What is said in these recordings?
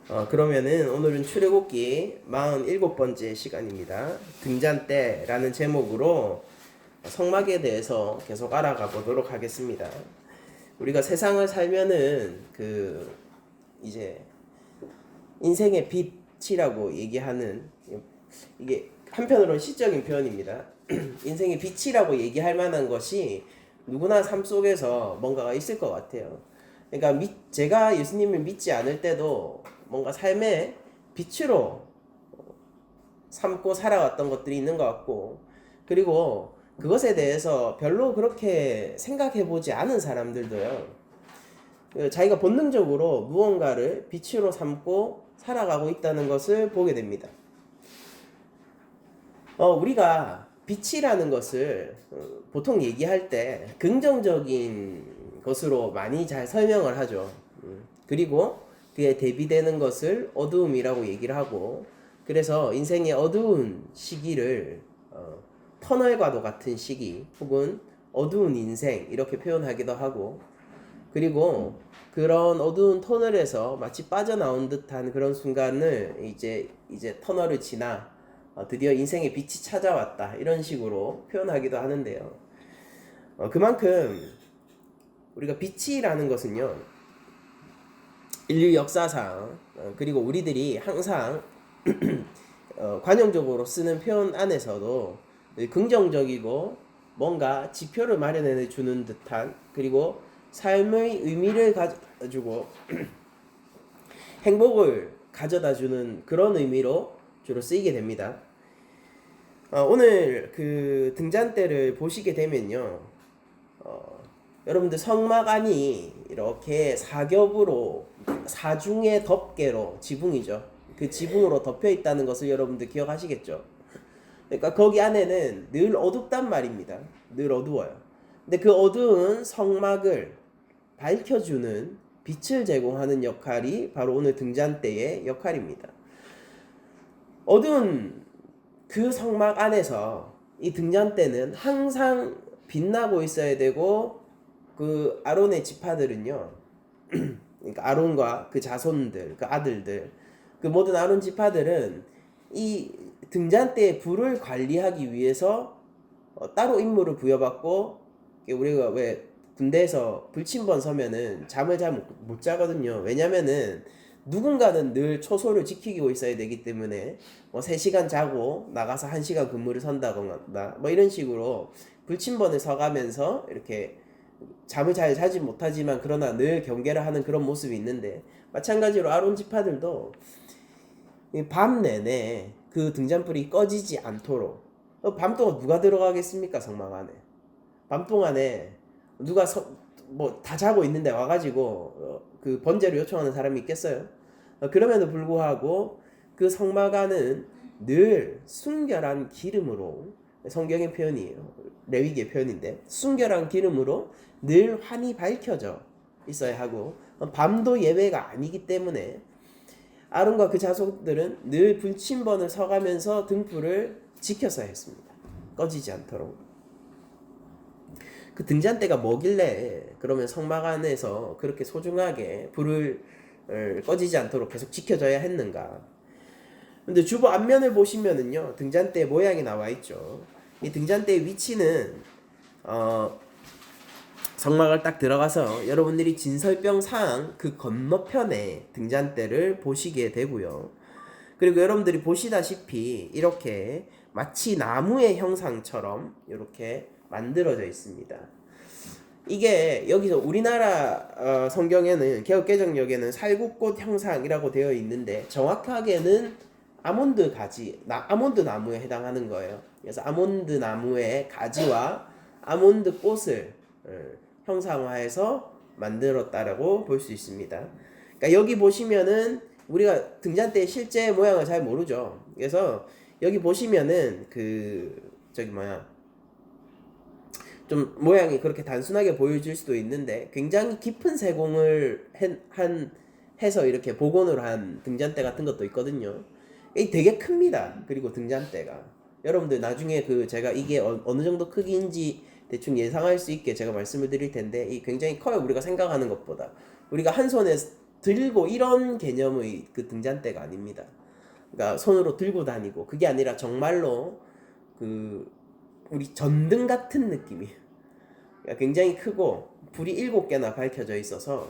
그러면은 오늘은 출애굽기 47번째 시간입니다. 등잔대라는 제목으로 성막에 대해서 계속 알아가 보도록 하겠습니다. 우리가 세상을 살면은 이제 인생의 빛이라고 얘기하는, 이게 한편으로는 시적인 표현입니다. 인생의 빛이라고 얘기할 만한 것이 누구나 삶 속에서 뭔가가 있을 것 같아요. 그러니까 제가 예수님을 믿지 않을 때도 뭔가 삶의 빛으로 삼고 살아왔던 것들이 있는 것 같고, 그리고 그것에 대해서 별로 그렇게 생각해보지 않은 사람들도요, 자기가 본능적으로 무언가를 빛으로 삼고 살아가고 있다는 것을 보게 됩니다. 우리가 빛이라는 것을 보통 얘기할 때 긍정적인 것으로 많이 잘 설명을 하죠. 그리고 그에 대비되는 것을 어두움이라고 얘기를 하고, 그래서 인생의 어두운 시기를 터널과도 같은 시기 혹은 어두운 인생 이렇게 표현하기도 하고, 그리고 그런 어두운 터널에서 마치 빠져나온 듯한 그런 순간을 이제 터널을 지나 드디어 인생의 빛이 찾아왔다 이런 식으로 표현하기도 하는데요. 그만큼 우리가 빛이라는 것은요, 인류 역사상 그리고 우리들이 항상 관용적으로 쓰는 표현 안에서도 긍정적이고 뭔가 지표를 마련해 주는 듯한, 그리고 삶의 의미를 가지고 행복을 가져다 주는 그런 의미로 주로 쓰이게 됩니다. 오늘 그 등잔대를 보시게 되면요, 여러분들 성막 안이 이렇게 사겹으로 사중의 덮개로, 지붕이죠, 그 지붕으로 덮여 있다는 것을 여러분들 기억하시겠죠? 그러니까 거기 안에는 늘 어둡단 말입니다. 늘 어두워요. 근데 그 어두운 성막을 밝혀주는 빛을 제공하는 역할이 바로 오늘 등잔대의 역할입니다. 어두운 그 성막 안에서 이 등잔대는 항상 빛나고 있어야 되고, 그 아론의 지파들은요, 그러니까 아론과 그 자손들, 그 아들들, 그 모든 아론 지파들은 이 등잔대의 불을 관리하기 위해서 따로 임무를 부여받고, 우리가 왜 군대에서 불침번 서면은 잠을 잘 못 자거든요. 왜냐면은 누군가는 늘 초소를 지키고 있어야 되기 때문에 3시간 자고 나가서 1시간 근무를 선다거나 이런 식으로 불침번을 서가면서 이렇게 잠을 잘 자지 못하지만 그러나 늘 경계를 하는 그런 모습이 있는데, 마찬가지로 아론 지파들도 밤 내내 그 등잔불이 꺼지지 않도록, 밤 동안 누가 들어가겠습니까? 성막 안에 밤 동안에 누가 다 자고 있는데 와가지고 그 번제를 요청하는 사람이 있겠어요? 그럼에도 불구하고 그 성막 안은 늘 순결한 기름으로, 성경의 표현이에요, 레위기의 표현인데, 순결한 기름으로 늘 환히 밝혀져 있어야 하고, 밤도 예외가 아니기 때문에 아론과 그 자손들은 늘 불침번을 서가면서 등불을 지켰어야 했습니다. 꺼지지 않도록. 그 등잔대가 뭐길래 그러면 성막 안에서 그렇게 소중하게 불을 꺼지지 않도록 계속 지켜져야 했는가? 근데 주보 앞면을 보시면은요, 등잔대 모양이 나와 있죠. 이 등잔대의 위치는 성막을 딱 들어가서 여러분들이 진설병상 그 건너편에 등잔대를 보시게 되고요. 그리고 여러분들이 보시다시피 이렇게 마치 나무의 형상처럼 이렇게 만들어져 있습니다. 이게 여기서 우리나라 성경에는, 개역개정역에는 살구꽃 형상이라고 되어 있는데, 정확하게는 아몬드 가지, 아몬드 나무에 해당하는 거예요. 그래서 아몬드 나무의 가지와 아몬드 꽃을 형상화해서 만들었다라고 볼 수 있습니다. 그러니까 여기 보시면은 우리가 등잔대의 실제 모양을 잘 모르죠. 그래서 여기 보시면은 좀 모양이 그렇게 단순하게 보여질 수도 있는데, 굉장히 깊은 세공을 해서 이렇게 복원을 한 등잔대 같은 것도 있거든요. 이게 되게 큽니다. 그리고 등잔대가 여러분들 나중에 제가 이게 어느 정도 크기인지 대충 예상할 수 있게 제가 말씀을 드릴 텐데, 이 굉장히 커요. 우리가 생각하는 것보다. 우리가 한 손에 들고 이런 개념의 그 등잔대가 아닙니다. 그러니까 손으로 들고 다니고 그게 아니라 정말로 그 우리 전등 같은 느낌이에요. 그러니까 굉장히 크고 불이 7개나 밝혀져 있어서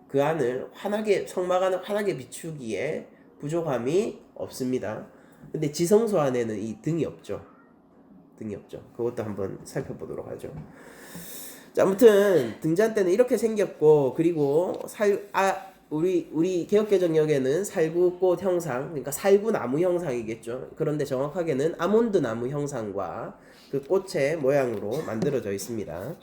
그 안을 환하게 성막 안을 환하게 비추기에 부족함이 없습니다. 근데 지성소 안에는 이 등이 없죠. 등이 없죠. 그것도 한번 살펴보도록 하죠. 자, 아무튼 등잔대는 이렇게 생겼고 그리고 우리 개혁개정역에는 살구꽃 형상, 그러니까 살구나무 형상이겠죠. 그런데 정확하게는 아몬드 나무 형상과 그 꽃의 모양으로 만들어져 있습니다.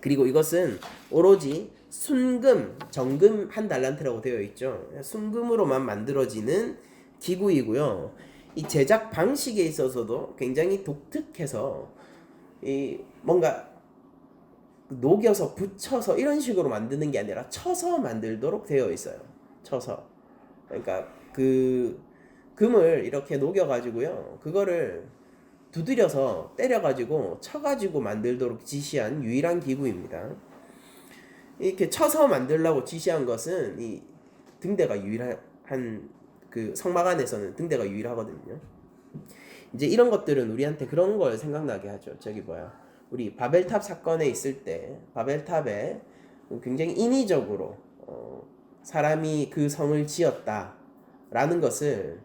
그리고 이것은 오로지 순금, 정금 1달란트라고 되어 있죠. 순금으로만 만들어지는 기구이고요. 이 제작 방식에 있어서도 굉장히 독특해서 이 뭔가 녹여서 붙여서 이런 식으로 만드는 게 아니라 쳐서 만들도록 되어 있어요. 쳐서. 그러니까 그 금을 이렇게 녹여 가지고요. 그거를 두드려서 때려 가지고 쳐 가지고 만들도록 지시한 유일한 기구입니다. 이렇게 쳐서 만들라고 지시한 것은 이 등대가 유일한 그 성막 안에서는 등대가 유일하거든요. 이제 이런 것들은 우리한테 그런 걸 생각나게 하죠. 저기 우리 바벨탑 사건에 있을 때 바벨탑에 굉장히 인위적으로 사람이 그 성을 지었다라는 것을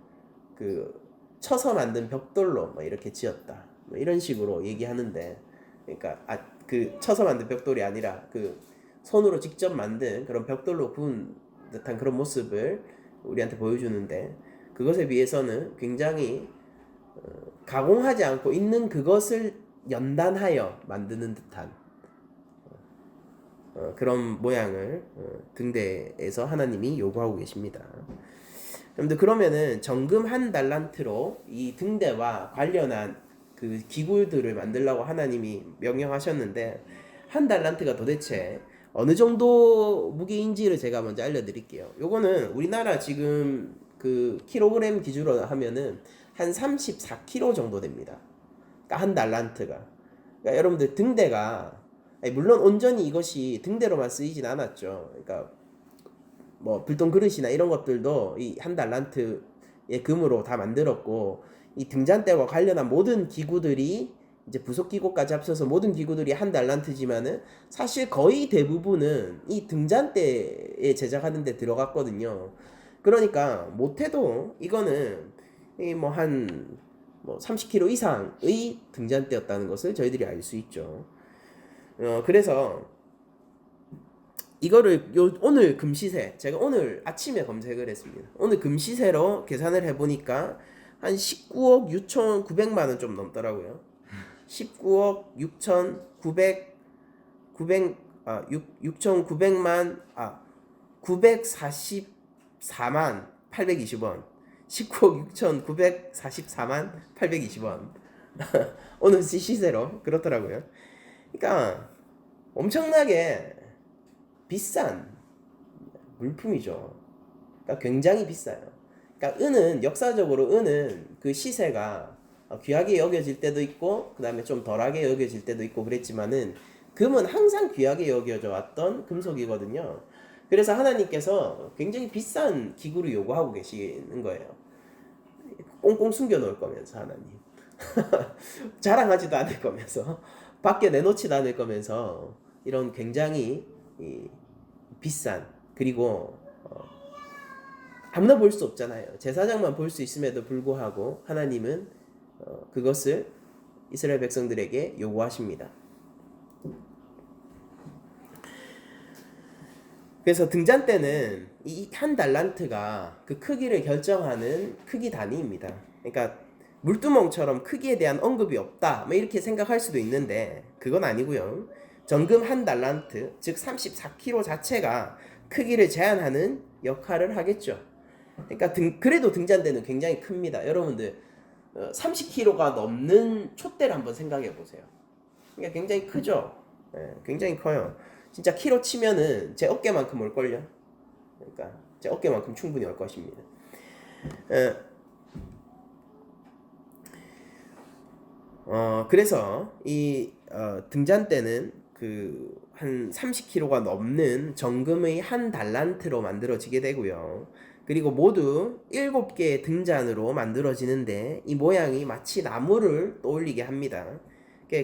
그 쳐서 만든 벽돌로 뭐 이렇게 지었다 뭐 이런 식으로 얘기하는데, 그러니까 그 쳐서 만든 벽돌이 아니라 그 손으로 직접 만든 그런 벽돌로 구운 듯한 그런 모습을 우리한테 보여주는데, 그것에 비해서는 굉장히 가공하지 않고 있는 그것을 연단하여 만드는 듯한 그런 모양을 등대에서 하나님이 요구하고 계십니다. 여러분들, 그러면은 정금 1달란트로 이 등대와 관련한 그 기구들을 만들라고 하나님이 명령하셨는데, 1달란트가 도대체 어느 정도 무게인지를 제가 먼저 알려드릴게요. 요거는 우리나라 지금 그 킬로그램 기준으로 하면은 한 34kg 정도 됩니다. 그러니까 1달란트가. 그러니까 여러분들 등대가 물론 온전히 이것이 등대로만 쓰이진 않았죠. 그러니까 뭐 불똥 그릇이나 이런 것들도 이 1달란트의 금으로 다 만들었고, 이 등잔대와 관련한 모든 기구들이 이제 부속 기구까지 합쳐서 모든 기구들이 1달란트지만은 사실 거의 대부분은 이 등잔대에 제작하는 데 들어갔거든요. 그러니까 못해도 이거는 한 30kg 이상의 등잔대였다는 것을 저희들이 알 수 있죠. 그래서 이거를 오늘 금시세, 제가 오늘 아침에 검색을 했습니다. 오늘 금시세로 계산을 해보니까 한 19억 6,900만원 좀 넘더라고요. 19억 6,900만 944만 820원. 19억 6,944만 820원. 오늘 시세로 그렇더라고요. 그러니까 엄청나게 비싼 물품이죠. 그러니까 굉장히 비싸요. 그러니까 역사적으로 은은 그 시세가 귀하게 여겨질 때도 있고 그 다음에 좀 덜하게 여겨질 때도 있고 그랬지만은 금은 항상 귀하게 여겨져 왔던 금속이거든요. 그래서 하나님께서 굉장히 비싼 기구를 요구하고 계시는 거예요. 꽁꽁 숨겨 놓을 거면서 하나님 자랑하지도 않을 거면서 밖에 내놓지도 않을 거면서 이런 굉장히 비싼, 그리고 아무나 볼 수 없잖아요. 제사장만 볼 수 있음에도 불구하고 하나님은 그것을 이스라엘 백성들에게 요구하십니다. 그래서 등잔대는 이 1달란트가 그 크기를 결정하는 크기 단위입니다. 그러니까 물두멍처럼 크기에 대한 언급이 없다 뭐 이렇게 생각할 수도 있는데 그건 아니고요. 정금 1달란트, 즉 34kg 자체가 크기를 제한하는 역할을 하겠죠. 그러니까 그래도 등잔대는 굉장히 큽니다. 여러분들 30kg가 넘는 촛대를 한번 생각해 보세요. 그러니까 굉장히 크죠. 네, 굉장히 커요. 진짜 키로 치면은 제 어깨만큼 올걸요. 그러니까 제 어깨만큼 충분히 올 것입니다. 그래서 이 등잔대는 한 30kg가 넘는 정금의 한 달란트로 만들어지게 되고요. 그리고 모두 7개의 등잔으로 만들어지는데 이 모양이 마치 나무를 떠올리게 합니다.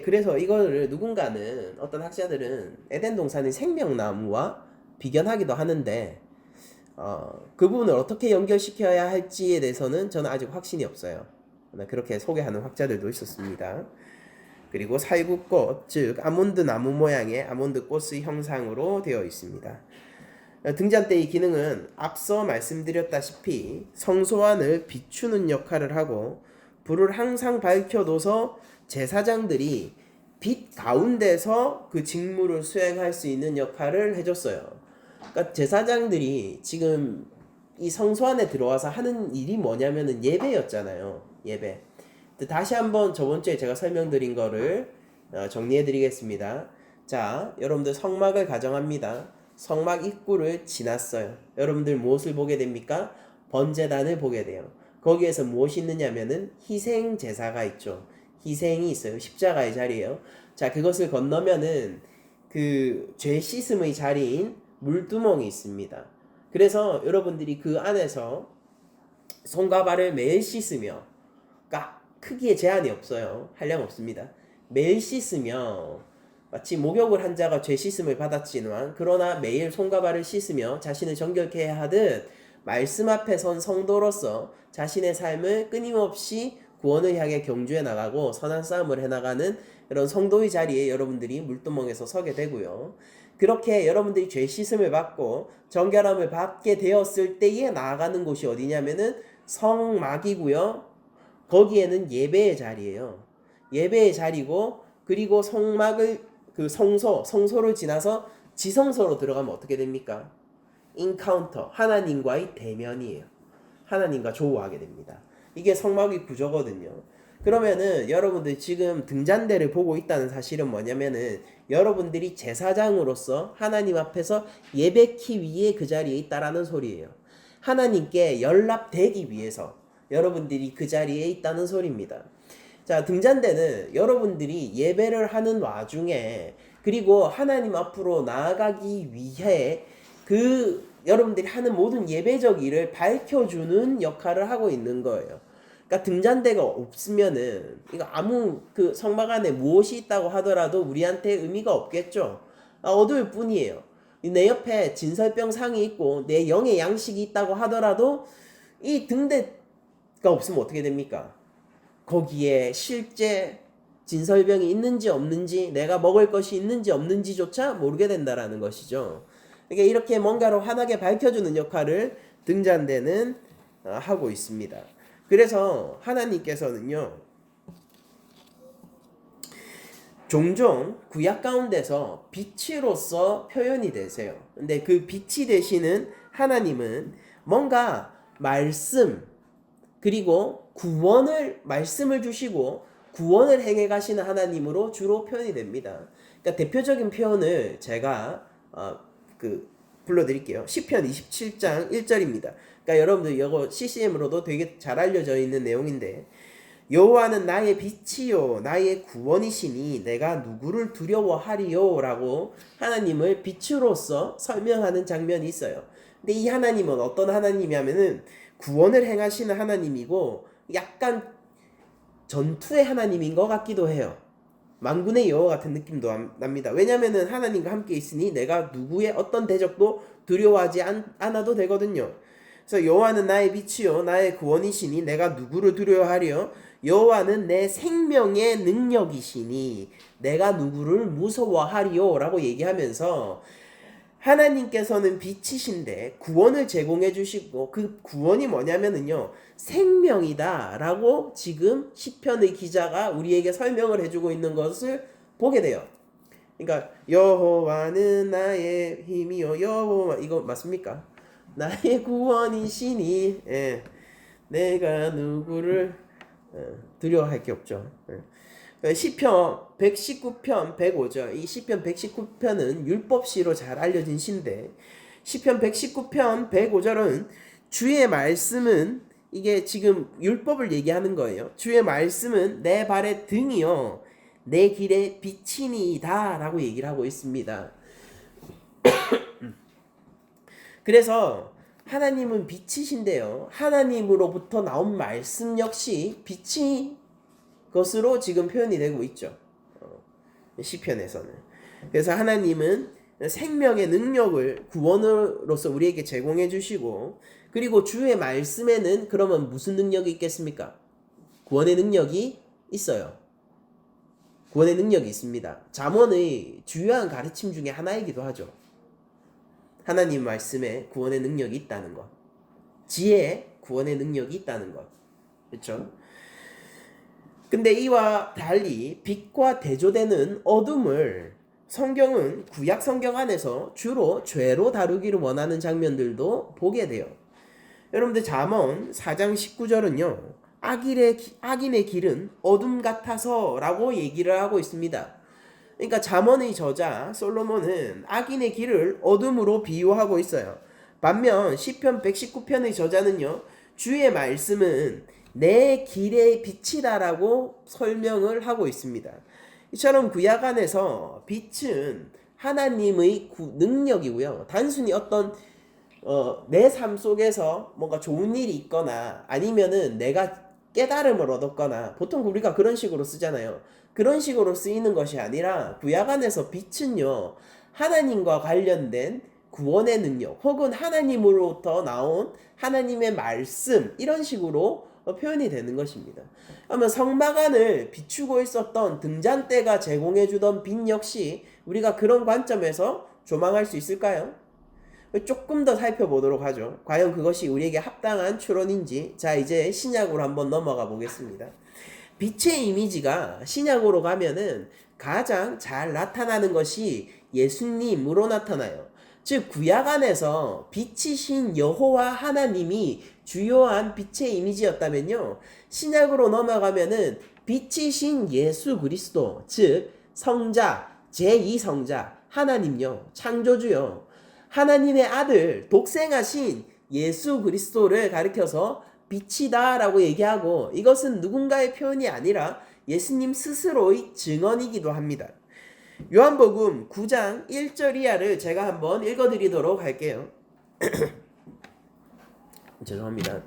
그래서 이거를 누군가는 어떤 학자들은 에덴 동산의 생명나무와 비견하기도 하는데 그 부분을 어떻게 연결시켜야 할지에 대해서는 저는 아직 확신이 없어요. 그렇게 소개하는 학자들도 있었습니다. 그리고 살구꽃, 즉 아몬드 나무 모양의 아몬드 꽃의 형상으로 되어 있습니다. 등잔대의 기능은 앞서 말씀드렸다시피 성소안을 비추는 역할을 하고 불을 항상 밝혀둬서 제사장들이 빛 가운데서 그 직무를 수행할 수 있는 역할을 해줬어요. 그러니까 제사장들이 지금 이 성소 안에 들어와서 하는 일이 뭐냐면은 예배였잖아요. 예배. 다시 한번 저번 주에 제가 설명드린 거를 정리해 드리겠습니다. 자, 여러분들 성막을 가정합니다. 성막 입구를 지났어요. 여러분들 무엇을 보게 됩니까? 번제단을 보게 돼요. 거기에서 무엇이 있느냐면은 희생 제사가 있죠. 희생이 있어요. 십자가의 자리예요. 자, 그것을 건너면은 그 죄 씻음의 자리인 물두멍이 있습니다. 그래서 여러분들이 그 안에서 손과 발을 매일 씻으며, 그러니까 크기에 제한이 없어요. 한량 없습니다. 매일 씻으며 마치 목욕을 한 자가 죄 씻음을 받았지만 그러나 매일 손과 발을 씻으며 자신을 정결케 해야 하듯 말씀 앞에 선 성도로서 자신의 삶을 끊임없이 구원을 향해 경주해 나가고 선한 싸움을 해나가는 이런 성도의 자리에 여러분들이 물두멍에서 서게 되고요. 그렇게 여러분들이 죄 씻음을 받고 정결함을 받게 되었을 때에 나아가는 곳이 어디냐면은 성막이고요. 거기에는 예배의 자리예요. 예배의 자리고, 그리고 성막을 성소를 지나서 지성소로 들어가면 어떻게 됩니까? 인카운터, 하나님과의 대면이에요. 하나님과 조우하게 됩니다. 이게 성막의 구조거든요. 그러면은 여러분들 지금 등잔대를 보고 있다는 사실은 뭐냐면은 여러분들이 제사장으로서 하나님 앞에서 예배키 위해 그 자리에 있다라는 소리예요. 하나님께 연락되기 위해서 여러분들이 그 자리에 있다는 소리입니다. 자, 등잔대는 여러분들이 예배를 하는 와중에, 그리고 하나님 앞으로 나아가기 위해 그 여러분들이 하는 모든 예배적 일을 밝혀주는 역할을 하고 있는 거예요. 그러니까 등잔대가 없으면은 이거 아무 그 성막 안에 무엇이 있다고 하더라도 우리한테 의미가 없겠죠. 어두울 뿐이에요. 내 옆에 진설병 상이 있고 내 영의 양식이 있다고 하더라도 이 등대가 없으면 어떻게 됩니까? 거기에 실제 진설병이 있는지 없는지, 내가 먹을 것이 있는지 없는지조차 모르게 된다라는 것이죠. 그러니까 이렇게 뭔가로 환하게 밝혀주는 역할을 등잔대는 하고 있습니다. 그래서 하나님께서는요, 종종 구약 가운데서 빛으로서 표현이 되세요. 근데 그 빛이 되시는 하나님은 뭔가 말씀, 그리고 말씀을 주시고 구원을 행해 가시는 하나님으로 주로 표현이 됩니다. 그러니까 대표적인 표현을 제가 불러드릴게요. 시편 27장 1절입니다. 그러니까 여러분들 이거 CCM으로도 되게 잘 알려져 있는 내용인데, 여호와는 나의 빛이요 나의 구원이시니 내가 누구를 두려워하리요 라고 하나님을 빛으로서 설명하는 장면이 있어요. 근데 이 하나님은 어떤 하나님이냐면은 구원을 행하시는 하나님이고 약간 전투의 하나님인 것 같기도 해요. 만군의 여호와 같은 느낌도 납니다. 왜냐면은 하나님과 함께 있으니 내가 누구의 어떤 대적도 두려워하지 않아도 되거든요. 그래서 여호와는 나의 빛이요 나의 구원이시니 내가 누구를 두려워하려. 여호와는 내 생명의 능력이시니 내가 누구를 무서워하리요 라고 얘기하면서 하나님께서는 빛이신데 구원을 제공해 주시고 그 구원이 뭐냐면은요 생명이다 라고 지금 시편의 기자가 우리에게 설명을 해주고 있는 것을 보게 돼요. 그러니까 여호와는 나의 힘이요 여호와, 이거 맞습니까? 나의 구원이시니 내가 누구를 두려워할 게 없죠. 시편 119편 105절, 이 시편 119편은 율법시로 잘 알려진 시인데, 시편 119편 105절은 주의 말씀은, 이게 지금 율법을 얘기하는 거예요. 주의 말씀은 내 발의 등이요 내 길의 빛이니이다 라고 얘기를 하고 있습니다. 그래서 하나님은 빛이신데요, 하나님으로부터 나온 말씀 역시 빛이 것으로 지금 표현이 되고 있죠. 시편에서는. 그래서 하나님은 생명의 능력을 구원으로서 우리에게 제공해 주시고, 그리고 주의 말씀에는 그러면 무슨 능력이 있겠습니까? 구원의 능력이 있어요. 구원의 능력이 있습니다. 잠언의 주요한 가르침 중에 하나이기도 하죠. 하나님 말씀에 구원의 능력이 있다는 것, 지혜에 구원의 능력이 있다는 것, 그렇죠? 근데 이와 달리 빛과 대조되는 어둠을 성경은 구약 성경 안에서 주로 죄로 다루기를 원하는 장면들도 보게 돼요. 여러분들 잠언 4장 19절은요. 악인의 길은 어둠 같아서 라고 얘기를 하고 있습니다. 그러니까 잠언의 저자 솔로몬은 악인의 길을 어둠으로 비유하고 있어요. 반면 시편 119편의 저자는요. 주의 말씀은 내 길의 빛이다라고 설명을 하고 있습니다. 이처럼 구약 안에서 빛은 하나님의 능력이고요. 단순히 어떤 내 삶 속에서 뭔가 좋은 일이 있거나 아니면은 내가 깨달음을 얻었거나, 보통 우리가 그런 식으로 쓰잖아요. 그런 식으로 쓰이는 것이 아니라 구약 안에서 빛은요, 하나님과 관련된 구원의 능력 혹은 하나님으로부터 나온 하나님의 말씀, 이런 식으로 표현이 되는 것입니다. 그러면 성막 안을 비추고 있었던 등잔대가 제공해주던 빛 역시 우리가 그런 관점에서 조망할 수 있을까요? 조금 더 살펴보도록 하죠. 과연 그것이 우리에게 합당한 추론인지. 자, 이제 신약으로 한번 넘어가 보겠습니다. 빛의 이미지가 신약으로 가면은 가장 잘 나타나는 것이 예수님으로 나타나요. 즉 구약 안에서 빛이신 여호와 하나님이 주요한 빛의 이미지였다면요, 신약으로 넘어가면은 빛이신 예수 그리스도, 즉 성자, 제2성자 하나님요, 창조주요, 하나님의 아들 독생하신 예수 그리스도를 가리켜서 빛이다 라고 얘기하고, 이것은 누군가의 표현이 아니라 예수님 스스로의 증언이기도 합니다. 요한복음 9장 1절 이하를 제가 한번 읽어드리도록 할게요. 죄송합니다.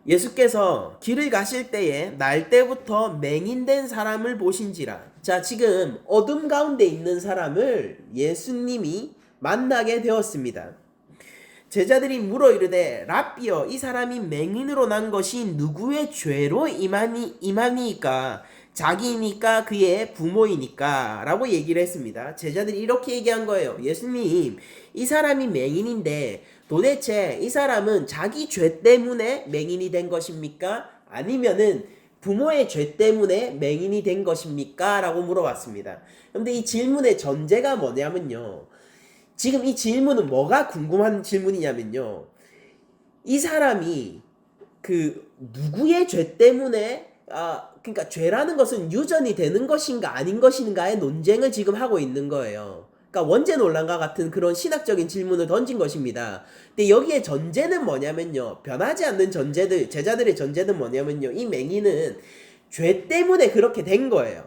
예수께서 길을 가실 때에 날 때부터 맹인된 사람을 보신지라. 자, 지금 어둠 가운데 있는 사람을 예수님이 만나게 되었습니다. 제자들이 물어 이르되 랍비여, 이 사람이 맹인으로 난 것이 누구의 죄로 임하니까? 자기니까 그의 부모이니까? 라고 얘기를 했습니다. 제자들이 이렇게 얘기한 거예요. 예수님, 이 사람이 맹인인데 도대체 이 사람은 자기 죄 때문에 맹인이 된 것입니까? 아니면은 부모의 죄 때문에 맹인이 된 것입니까? 라고 물어봤습니다. 그런데 이 질문의 전제가 뭐냐면요, 지금 이 질문은 뭐가 궁금한 질문이냐면요, 이 사람이 그 누구의 죄 때문에 그러니까 죄라는 것은 유전이 되는 것인가 아닌 것인가의 논쟁을 지금 하고 있는 거예요. 그러니까 원죄 논란과 같은 그런 신학적인 질문을 던진 것입니다. 근데 여기에 전제는 뭐냐면요, 변하지 않는 전제들, 제자들의 전제는 뭐냐면요, 이 맹인은 죄 때문에 그렇게 된 거예요.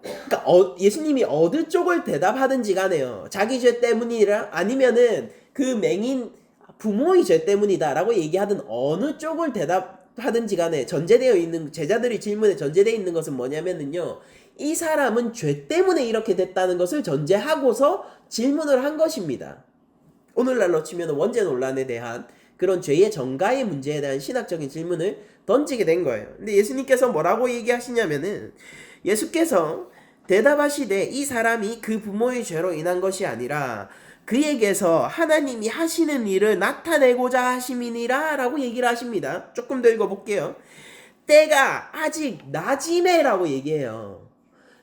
그러니까 예수님이 어느 쪽을 대답하든지 간에요, 자기 죄 때문이라 아니면은 그 맹인 부모의 죄 때문이다 라고 얘기하든 어느 쪽을 대답하든지 간에 전제되어 있는, 제자들의 질문에 전제되어 있는 것은 뭐냐면은요, 이 사람은 죄 때문에 이렇게 됐다는 것을 전제하고서 질문을 한 것입니다. 오늘날로 치면 원죄 논란에 대한 그런 죄의 정가의 문제에 대한 신학적인 질문을 던지게 된 거예요. 근데 예수님께서 뭐라고 얘기하시냐면은, 예수께서 대답하시되 이 사람이 그 부모의 죄로 인한 것이 아니라 그에게서 하나님이 하시는 일을 나타내고자 하심이니라 라고 얘기를 하십니다. 조금 더 읽어볼게요. 때가 아직 낮이매라고 얘기해요.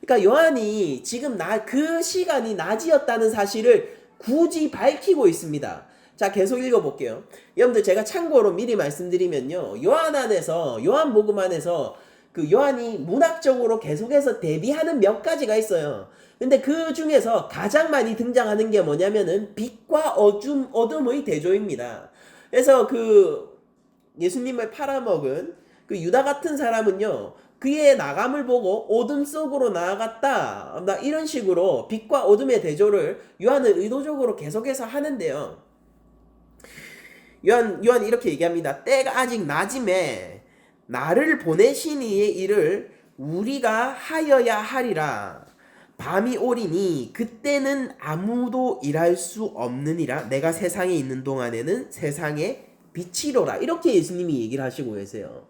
그러니까 요한이 지금 그 시간이 낮이었다는 사실을 굳이 밝히고 있습니다. 자, 계속 읽어볼게요. 여러분들, 제가 참고로 미리 말씀드리면요, 요한복음 안에서 그 요한이 문학적으로 계속해서 대비하는 몇 가지가 있어요. 근데 그 중에서 가장 많이 등장하는 게 뭐냐면은 빛과 어둠의 대조입니다. 그래서 그 예수님을 팔아먹은 그 유다 같은 사람은요, 그의 나감을 보고 어둠 속으로 나아갔다. 이런 식으로 빛과 어둠의 대조를 요한은 의도적으로 계속해서 하는데요. 요한 이렇게 얘기합니다. 때가 아직 낮음에 나를 보내신 이의 일을 우리가 하여야 하리라. 밤이 오리니 그때는 아무도 일할 수 없느니라. 내가 세상에 있는 동안에는 세상의 빛이로라. 이렇게 예수님이 얘기를 하시고 계세요.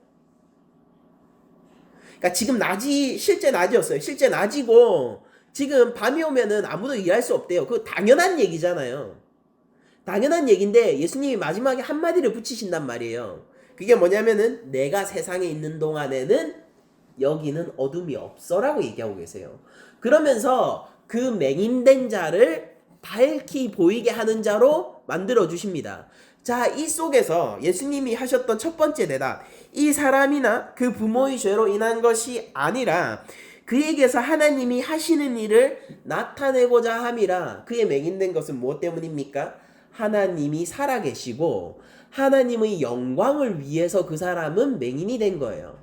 그러니까 지금 낮이 실제 낮이었어요. 실제 낮이고 지금 밤이 오면은 아무도 일할 수 없대요. 그거 당연한 얘기잖아요. 당연한 얘기인데 예수님이 마지막에 한마디를 붙이신단 말이에요. 그게 뭐냐면은 내가 세상에 있는 동안에는 여기는 어둠이 없어라고 얘기하고 계세요. 그러면서 그 맹인된 자를 밝히 보이게 하는 자로 만들어 주십니다. 자, 이 속에서 예수님이 하셨던 첫 번째 대답, 이 사람이나 그 부모의 죄로 인한 것이 아니라 그에게서 하나님이 하시는 일을 나타내고자 함이라. 그의 맹인된 것은 무엇 때문입니까? 하나님이 살아계시고 하나님의 영광을 위해서 그 사람은 맹인이 된 거예요.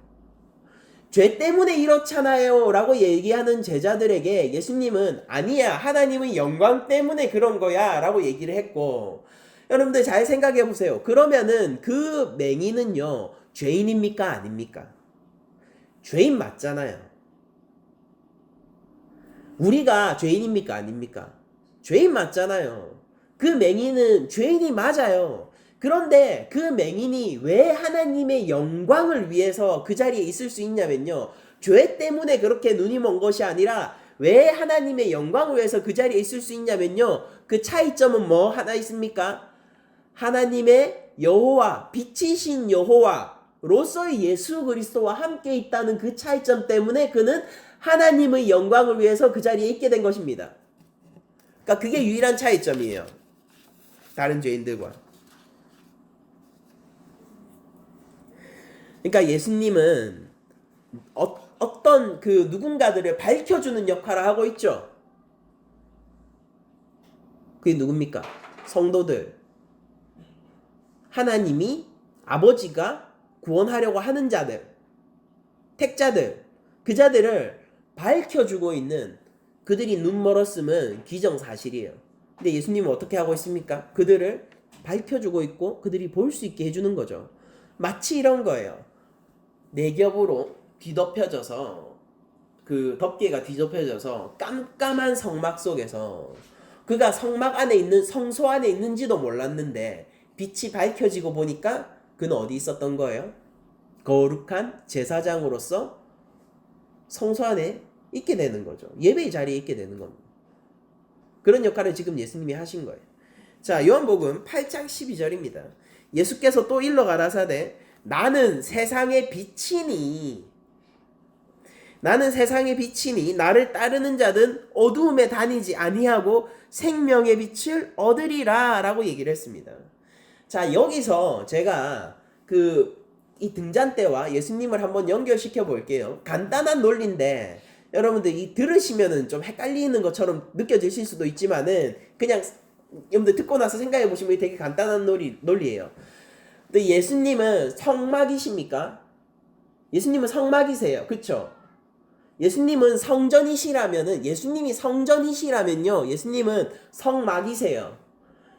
죄 때문에 이렇잖아요 라고 얘기하는 제자들에게 예수님은 아니야, 하나님의 영광 때문에 그런 거야 라고 얘기를 했고, 여러분들 잘 생각해 보세요. 그러면은 그 맹인은요, 죄인입니까 아닙니까? 죄인 맞잖아요. 우리가 죄인입니까 아닙니까? 죄인 맞잖아요. 그 맹인은 죄인이 맞아요. 그런데 그 맹인이 왜 하나님의 영광을 위해서 그 자리에 있을 수 있냐면요, 죄 때문에 그렇게 눈이 먼 것이 아니라 왜 하나님의 영광을 위해서 그 자리에 있을 수 있냐면요, 그 차이점은 뭐 하나 있습니까? 하나님의 여호와, 빛이신 여호와로서의 예수 그리스도와 함께 있다는 그 차이점 때문에 그는 하나님의 영광을 위해서 그 자리에 있게 된 것입니다. 그러니까 그게 유일한 차이점이에요. 다른 죄인들과. 그러니까 예수님은 어떤 그 누군가들을 밝혀주는 역할을 하고 있죠. 그게 누굽니까? 성도들. 하나님이, 아버지가 구원하려고 하는 자들, 택자들, 그 자들을 밝혀주고 있는, 그들이 눈 멀었음은 기정사실이에요. 근데 예수님은 어떻게 하고 있습니까? 그들을 밝혀주고 있고 그들이 볼 수 있게 해주는 거죠. 마치 이런 거예요. 네 겹으로 뒤덮여져서, 그 덮개가 뒤덮여져서 깜깜한 성막 속에서 그가 성막 안에 있는, 성소 안에 있는지도 몰랐는데 빛이 밝혀지고 보니까 그는 어디 있었던 거예요? 거룩한 제사장으로서 성소 안에 있게 되는 거죠. 예배의 자리에 있게 되는 겁니다. 그런 역할을 지금 예수님이 하신 거예요. 자, 요한복음 8장 12절입니다. 예수께서 또 일러 가라사대 나는 세상의 빛이니 나를 따르는 자든 어두움에 다니지 아니하고 생명의 빛을 얻으리라 라고 얘기를 했습니다. 자, 여기서 제가 이 등잔 때와 예수님을 한번 연결시켜 볼게요. 간단한 논리인데 여러분들 이 들으시면은 좀 헷갈리는 것처럼 느껴지실 수도 있지만은 그냥 여러분들 듣고 나서 생각해 보시면 되게 간단한 논리예요. 근데 예수님은 성막이십니까? 예수님은 성막이세요. 그쵸? 예수님이 성전이시라면요, 예수님은 성막이세요.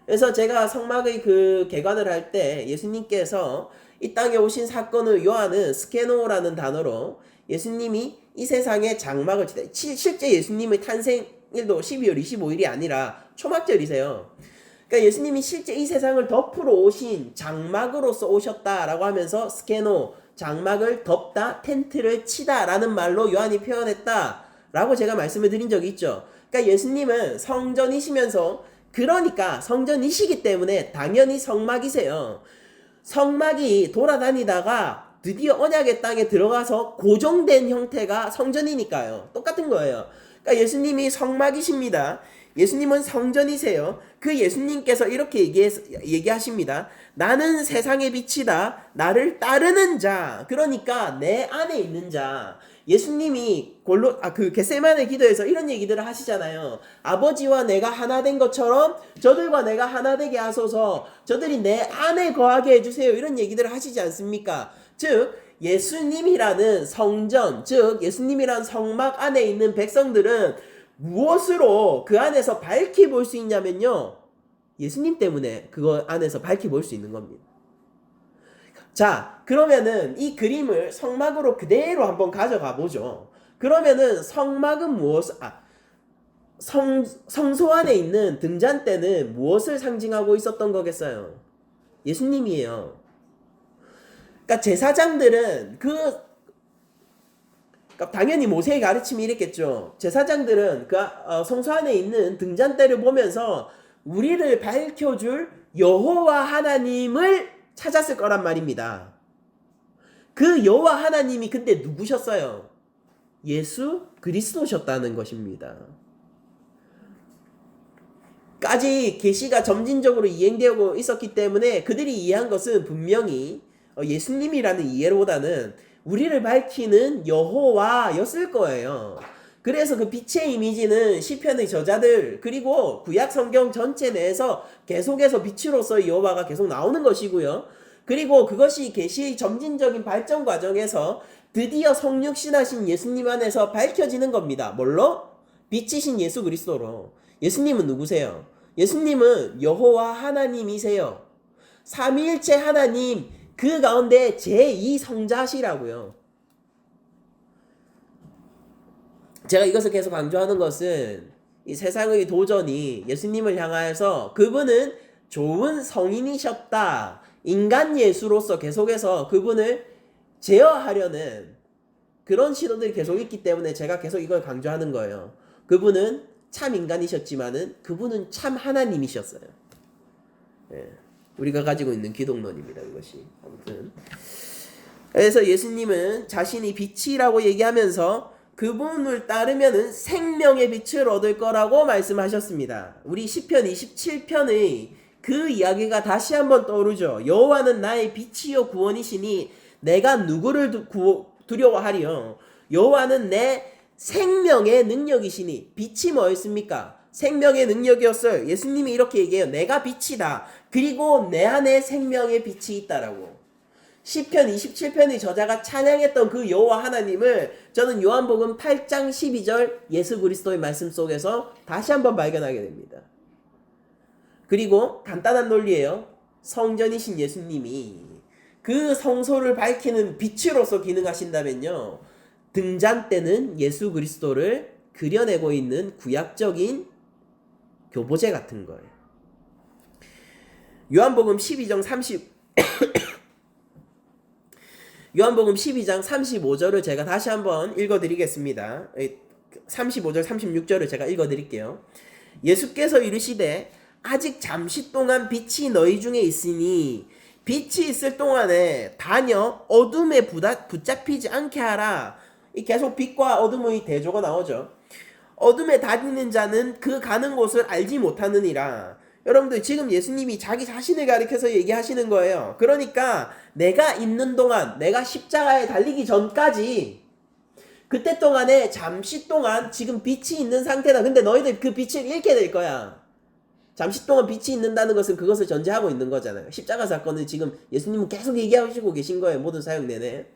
그래서 제가 성막의 그 개관을 할 때 예수님께서 이 땅에 오신 사건을 요한은 스케노라는 단어로 예수님이 이 세상에 장막을 치다. 실제 예수님의 탄생일도 12월 25일이 아니라 초막절이세요. 그러니까 예수님이 실제 이 세상을 덮으러 오신 장막으로서 오셨다라고 하면서 스케노, 장막을 덮다, 텐트를 치다라는 말로 요한이 표현했다라고 제가 말씀을 드린 적이 있죠. 그러니까 예수님은 성전이시면서, 그러니까 성전이시기 때문에 당연히 성막이세요. 성막이 돌아다니다가 드디어 언약의 땅에 들어가서 고정된 형태가 성전이니까요. 똑같은 거예요. 그러니까 예수님이 성막이십니다. 예수님은 성전이세요. 그 예수님께서 이렇게 얘기하십니다. 나는 세상의 빛이다. 나를 따르는 자, 그러니까 내 안에 있는 자. 예수님이 그 겟세마네 기도에서 이런 얘기들을 하시잖아요. 아버지와 내가 하나 된 것처럼 저들과 내가 하나 되게 하소서. 저들이 내 안에 거하게 해주세요. 이런 얘기들을 하시지 않습니까? 즉 예수님이라는 성전, 즉 예수님이라는 성막 안에 있는 백성들은 무엇으로 그 안에서 밝히 볼 수 있냐면요, 예수님 때문에 그거 안에서 밝히 볼 수 있는 겁니다. 자, 그러면은 이 그림을 성막으로 그대로 한번 가져가 보죠. 그러면은 성막은 성소 안에 있는 등잔대는 무엇을 상징하고 있었던 거겠어요? 예수님이에요. 그러니까 제사장들은 그러니까 당연히 모세의 가르침이 이랬겠죠. 제사장들은 성소 안에 있는 등잔대를 보면서 우리를 밝혀줄 여호와 하나님을 찾았을 거란 말입니다. 그 여호와 하나님이 근데 누구셨어요? 예수 그리스도셨다는 것입니다. 까지 계시가 점진적으로 이행되고 있었기 때문에 그들이 이해한 것은 분명히 예수님이라는 이해보다는 우리를 밝히는 여호와였을 거예요. 그래서 그 빛의 이미지는 시편의 저자들 그리고 구약 성경 전체 내에서 계속해서 빛으로서 여호와가 계속 나오는 것이고요. 그리고 그것이 계시의 점진적인 발전 과정에서 드디어 성육신하신 예수님 안에서 밝혀지는 겁니다. 뭘로? 빛이신 예수 그리스도로. 예수님은 누구세요? 예수님은 여호와 하나님이세요. 삼위일체 하나님 그 가운데 제2성자시라고요. 제가 이것을 계속 강조하는 것은 이 세상의 도전이 예수님을 향하여서 그분은 좋은 성인이셨다. 인간 예수로서 계속해서 그분을 제어하려는 그런 시도들이 계속 있기 때문에 제가 계속 이걸 강조하는 거예요. 그분은 참 인간이셨지만은 그분은 참 하나님이셨어요. 예, 우리가 가지고 있는 기독론입니다. 이것이. 아무튼 그래서 예수님은 자신이 빛이라고 얘기하면서 그분을 따르면은 생명의 빛을 얻을 거라고 말씀하셨습니다. 우리 시편 27편의 그 이야기가 다시 한번 떠오르죠. 여호와는 나의 빛이요 구원이시니 내가 누구를 두려워하리요. 여호와는 내 생명의 능력이시니. 빛이 뭐였습니까? 생명의 능력이었어요. 예수님이 이렇게 얘기해요. 내가 빛이다. 그리고 내 안에 생명의 빛이 있다라고. 시편 27편의 저자가 찬양했던 그 여호와 하나님을 저는 요한복음 8장 12절 예수 그리스도의 말씀 속에서 다시 한번 발견하게 됩니다. 그리고 간단한 논리예요. 성전이신 예수님이 그 성소를 밝히는 빛으로서 기능하신다면요, 등잔대는 예수 그리스도를 그려내고 있는 구약적인 교보제 같은 거예요. 요한복음 12장 35절을 제가 다시 한번 읽어드리겠습니다. 35절 36절을 제가 읽어드릴게요. 예수께서 이르시되 아직 잠시 동안 빛이 너희 중에 있으니 빛이 있을 동안에 다녀 어둠에 붙잡히지 않게 하라. 계속 빛과 어둠의 대조가 나오죠. 어둠에 다니는 자는 그 가는 곳을 알지 못하느니라. 여러분들 지금 예수님이 자기 자신을 가리켜서 얘기하시는 거예요. 그러니까 내가 있는 동안, 내가 십자가에 달리기 전까지 그때 동안에 잠시 동안 지금 빛이 있는 상태다. 근데 너희들 그 빛을 잃게 될 거야. 잠시 동안 빛이 있는다는 것은 그것을 전제하고 있는 거잖아요. 십자가 사건은 지금 예수님은 계속 얘기하시고 계신 거예요. 모든 사역 내내.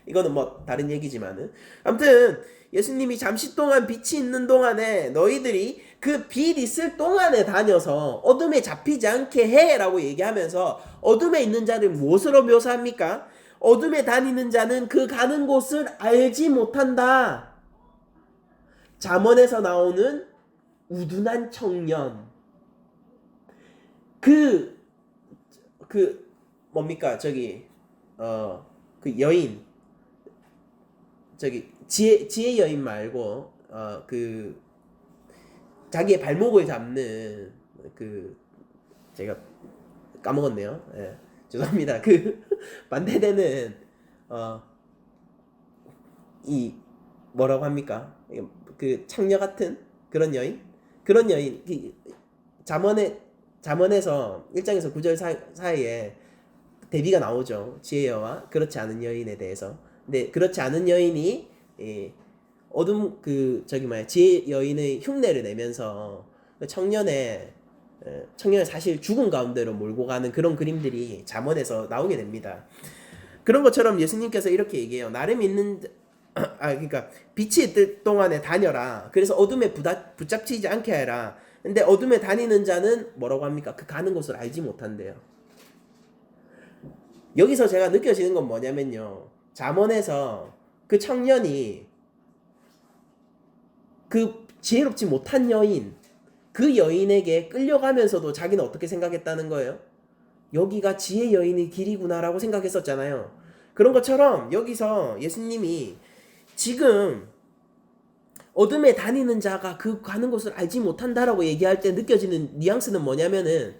이거는 뭐 다른 얘기지만은. 아무튼 예수님이 잠시 동안 빛이 있는 동안에 너희들이 그 빛 있을 동안에 다녀서 어둠에 잡히지 않게 해 라고 얘기하면서 어둠에 있는 자를 무엇으로 묘사합니까? 어둠에 다니는 자는 그 가는 곳을 알지 못한다. 잠언에서 나오는 우둔한 청년. 뭡니까? 그 여인. 지혜 여인 말고, 자기의 발목을 잡는, 제가 까먹었네요. 예, 죄송합니다. 반대되는, 뭐라고 합니까? 창녀 같은 그런 여인? 그런 여인, 잠언에서 1장에서 9절 사이에 대비가 나오죠. 지혜여와 그렇지 않은 여인에 대해서. 근데 그렇지 않은 여인이 어둠 지혜 여인의 흉내를 내면서 청년의 사실 죽음 가운데로 몰고 가는 그런 그림들이 잠언에서 나오게 됩니다. 그런 것처럼 예수님께서 이렇게 얘기해요. 나를 믿는 그러니까 빛이 있을 동안에 다녀라. 그래서 어둠에 붙잡히지 않게 해라. 근데 어둠에 다니는 자는 뭐라고 합니까? 그 가는 곳을 알지 못한대요. 여기서 제가 느껴지는 건 뭐냐면요. 잠언에서 그 청년이 그 지혜롭지 못한 여인, 그 여인에게 끌려가면서도 자기는 어떻게 생각했다는 거예요? 여기가 지혜 여인의 길이구나라고 생각했었잖아요. 그런 것처럼 여기서 예수님이 지금 어둠에 다니는 자가 그 가는 곳을 알지 못한다라고 얘기할 때 느껴지는 뉘앙스는 뭐냐면은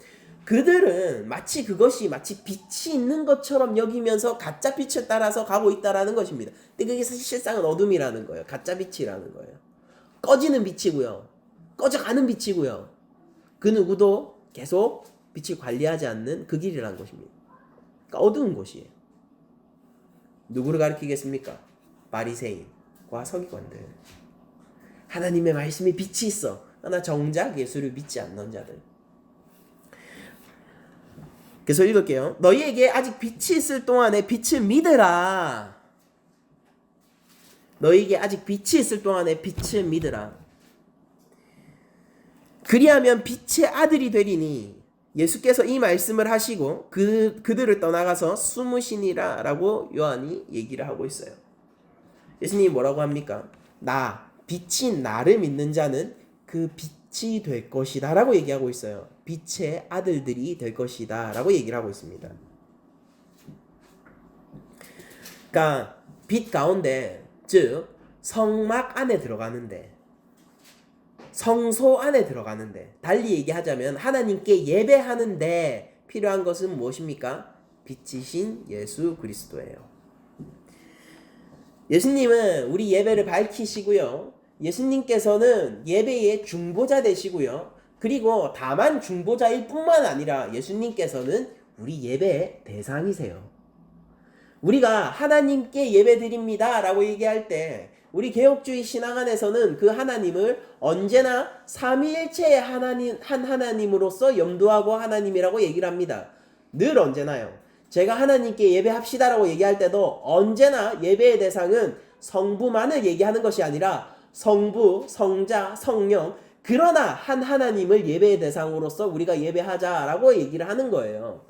그들은 그것이 마치 빛이 있는 것처럼 여기면서 가짜 빛을 따라서 가고 있다라는 것입니다. 근데 그게 사실상은 어둠이라는 거예요. 가짜 빛이라는 거예요. 꺼지는 빛이고요. 꺼져가는 빛이고요. 그 누구도 계속 빛을 관리하지 않는 그 길이라는 것입니다. 그러니까 어두운 곳이에요. 누구를 가리키겠습니까? 바리새인과 서기관들. 하나님의 말씀에 빛이 있어. 그러나 정작 예수를 믿지 않는 자들. 그래서 읽을게요. 너희에게 아직 빛이 있을 동안에 빛을 믿으라. 너희에게 아직 빛이 있을 동안에 빛을 믿으라. 그리하면 빛의 아들이 되리니. 예수께서 이 말씀을 하시고 그들을 떠나가서 숨으시니라 라고 요한이 얘기를 하고 있어요. 예수님이 뭐라고 합니까? 빛인 나를 믿는 자는 그 빛이 될 것이다 라고 얘기하고 있어요. 빛의 아들들이 될 것이다 라고 얘기를 하고 있습니다. 그러니까 빛 가운데, 즉 성막 안에 들어가는데, 성소 안에 들어가는데, 달리 얘기하자면 하나님께 예배하는데 필요한 것은 무엇입니까? 빛이신 예수 그리스도예요. 예수님은 우리 예배를 밝히시고요. 예수님께서는 예배의 중보자 되시고요. 그리고 다만 중보자일 뿐만 아니라 예수님께서는 우리 예배의 대상이세요. 우리가 하나님께 예배드립니다 라고 얘기할 때 우리 개혁주의 신앙 안에서는 그 하나님을 언제나 삼위일체의 한 하나님으로서 염두하고 하나님이라고 얘기를 합니다. 늘 언제나요. 제가 하나님께 예배합시다 라고 얘기할 때도 언제나 예배의 대상은 성부만을 얘기하는 것이 아니라 성부, 성자, 성령, 그러나 한 하나님을 예배의 대상으로서 우리가 예배하자라고 얘기를 하는 거예요.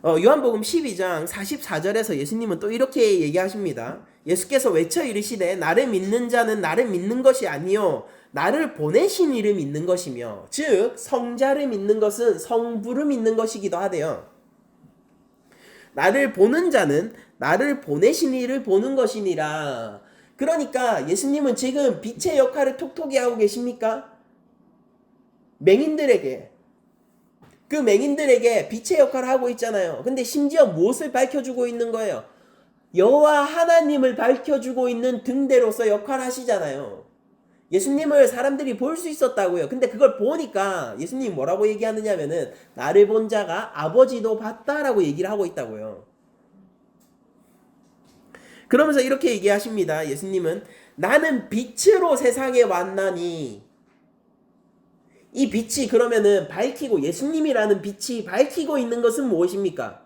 요한복음 12장 44절에서 예수님은 또 이렇게 얘기하십니다. 예수께서 외쳐 이르시되 나를 믿는 자는 나를 믿는 것이 아니요 나를 보내신 이를 믿는 것이며, 즉 성자를 믿는 것은 성부를 믿는 것이기도 하대요. 나를 보는 자는 나를 보내신 이를 보는 것이니라. 그러니까 예수님은 지금 빛의 역할을 톡톡히 하고 계십니까? 맹인들에게, 그 맹인들에게 빛의 역할을 하고 있잖아요. 근데 심지어 무엇을 밝혀주고 있는 거예요? 여호와 하나님을 밝혀주고 있는 등대로서 역할을 하시잖아요. 예수님을 사람들이 볼 수 있었다고요. 근데 그걸 보니까 예수님이 뭐라고 얘기하느냐면은 나를 본 자가 아버지도 봤다라고 얘기를 하고 있다고요. 그러면서 이렇게 얘기하십니다. 예수님은 나는 빛으로 세상에 왔나니. 이 빛이 그러면은 밝히고, 예수님이라는 빛이 밝히고 있는 것은 무엇입니까?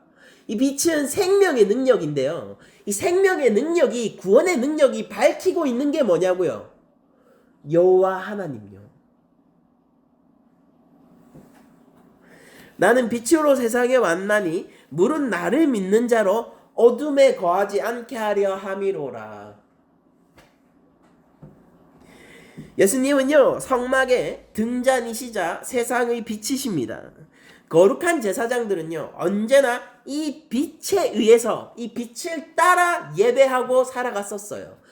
이 빛은 생명의 능력인데요. 이 생명의 능력이, 구원의 능력이 밝히고 있는 게 뭐냐고요? 여호와 하나님요. 나는 빛으로 세상에 왔나니 물은 나를 믿는 자로 어둠에 거하지 않게 하려 함이로라. 예수님은요 성막의 등잔이시자 세상의 빛이십니다. 거룩한 제사장들은요 언제나 이 빛에 의해서, 이 빛을 따라 예배하고 살아갔었어요.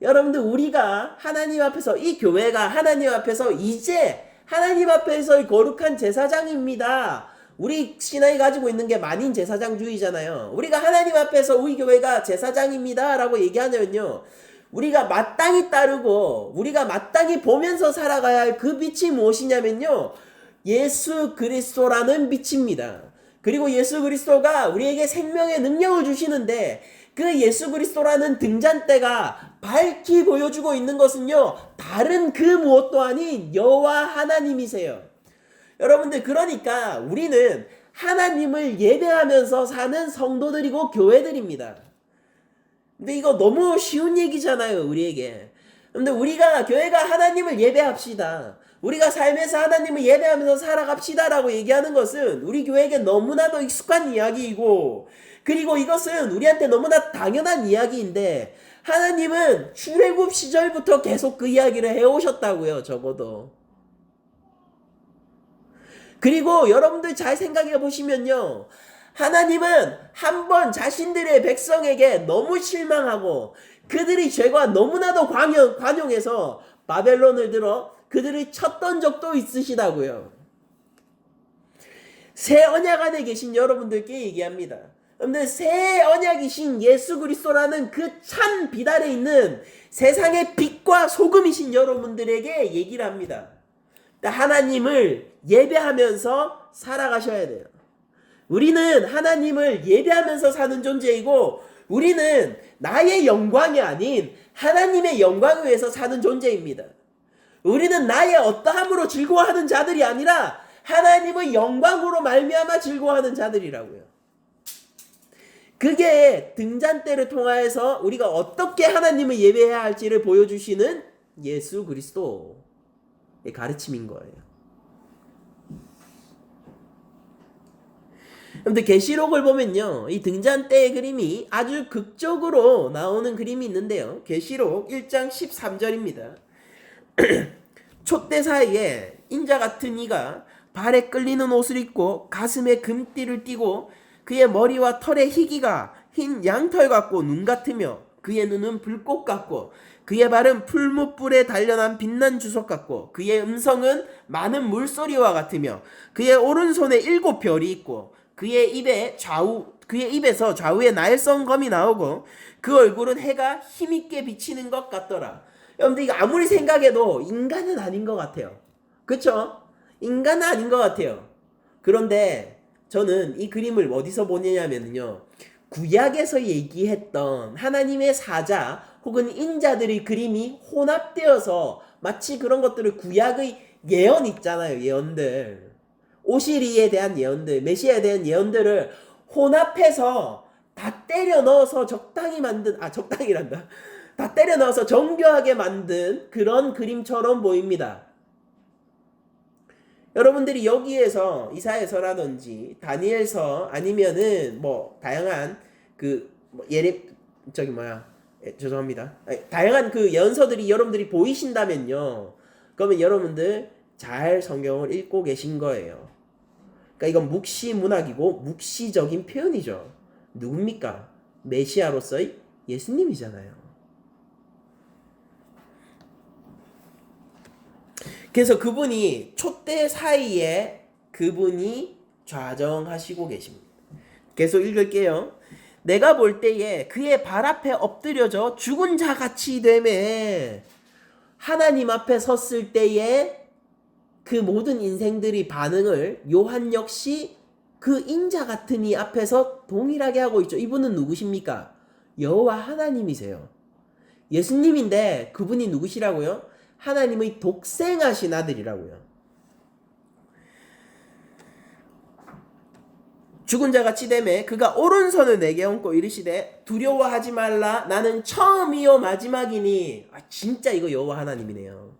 여러분들, 우리가 하나님 앞에서, 이 교회가 하나님 앞에서 이제 하나님 앞에서의 거룩한 제사장입니다. 우리 신앙이 가지고 있는 게 만인 제사장주의잖아요. 우리가 하나님 앞에서 우리 교회가 제사장입니다 라고 얘기하면요, 우리가 마땅히 따르고 우리가 마땅히 보면서 살아가야 할 그 빛이 무엇이냐면요, 예수 그리스도라는 빛입니다. 그리고 예수 그리스도가 우리에게 생명의 능력을 주시는데 그 예수 그리스도라는 등잔대가 밝히 보여주고 있는 것은요, 다른 그 무엇도 아닌 여호와 하나님이세요. 여러분들, 그러니까 우리는 하나님을 예배하면서 사는 성도들이고 교회들입니다. 근데 이거 너무 쉬운 얘기잖아요, 우리에게. 근데 우리가 교회가 하나님을 예배합시다, 우리가 삶에서 하나님을 예배하면서 살아갑시다라고 얘기하는 것은 우리 교회에게 너무나도 익숙한 이야기이고, 그리고 이것은 우리한테 너무나 당연한 이야기인데, 하나님은 출애굽 시절부터 계속 그 이야기를 해오셨다고요, 적어도. 그리고 여러분들 잘 생각해 보시면요, 하나님은 한번 자신들의 백성에게 너무 실망하고 그들이 죄가 너무나도 관용해서 바벨론을 들어 그들을 쳤던 적도 있으시다고요. 새 언약 안에 계신 여러분들께 얘기합니다. 근데 새 언약이신 예수 그리스도라는 그 찬 빛 아래 있는 세상의 빛과 소금이신 여러분들에게 얘기를 합니다. 하나님을 예배하면서 살아가셔야 돼요. 우리는 하나님을 예배하면서 사는 존재이고, 우리는 나의 영광이 아닌 하나님의 영광을 위해서 사는 존재입니다. 우리는 나의 어떠함으로 즐거워하는 자들이 아니라 하나님의 영광으로 말미암아 즐거워하는 자들이라고요. 그게 등잔대를 통하여서 우리가 어떻게 하나님을 예배해야 할지를 보여주시는 예수 그리스도의 가르침인 거예요. 근데 계시록을 보면요, 이 등잔대의 그림이 아주 극적으로 나오는 그림이 있는데요. 계시록 1장 13절입니다. 촛대 사이에 인자 같은 이가 발에 끌리는 옷을 입고 가슴에 금띠를 띠고, 그의 머리와 털의 희기가 흰 양털 같고 눈 같으며, 그의 눈은 불꽃 같고, 그의 발은 풀무불에 단련한 빛난 주석 같고, 그의 음성은 많은 물소리와 같으며, 그의 오른손에 7별이 있고, 그의 입에서 좌우에 날성검이 나오고, 그 얼굴은 해가 힘있게 비치는 것 같더라. 여러분들, 이거 아무리 생각해도 인간은 아닌 것 같아요. 그쵸? 인간은 아닌 것 같아요. 그런데 저는 이 그림을 어디서 보느냐면요, 구약에서 얘기했던 하나님의 사자 혹은 인자들의 그림이 혼합되어서, 마치 그런 것들을 구약의 예언 있잖아요, 예언들, 오시리에 대한 예언들, 메시아에 대한 예언들을 혼합해서 다 때려 넣어서 적당히란다. 다 때려 넣어서 정교하게 만든 그런 그림처럼 보입니다. 여러분들이 여기에서 이사야서라든지 다니엘서, 아니면은 다양한 다양한 그 예언서들이 여러분들이 보이신다면요, 그러면 여러분들 잘 성경을 읽고 계신 거예요. 그러니까 이건 묵시 문학이고 묵시적인 표현이죠. 누굽니까? 메시아로서의 예수님이잖아요. 그래서 그분이 촛대 사이에 그분이 좌정하시고 계십니다. 계속 읽을게요. 내가 볼 때에 그의 발 앞에 엎드려져 죽은 자 같이 되매, 하나님 앞에 섰을 때에 그 모든 인생들이 반응을 요한 역시 그 인자 같은 이 앞에서 동일하게 하고 있죠. 이분은 누구십니까? 여호와 하나님이세요. 예수님인데 그분이 누구시라고요? 하나님의 독생하신 아들이라고요. 죽은 자같이 되매 그가 오른손을 내게 얹고 이르시되 두려워하지 말라, 나는 처음이요 마지막이니. 진짜 이거 여호와 하나님이네요.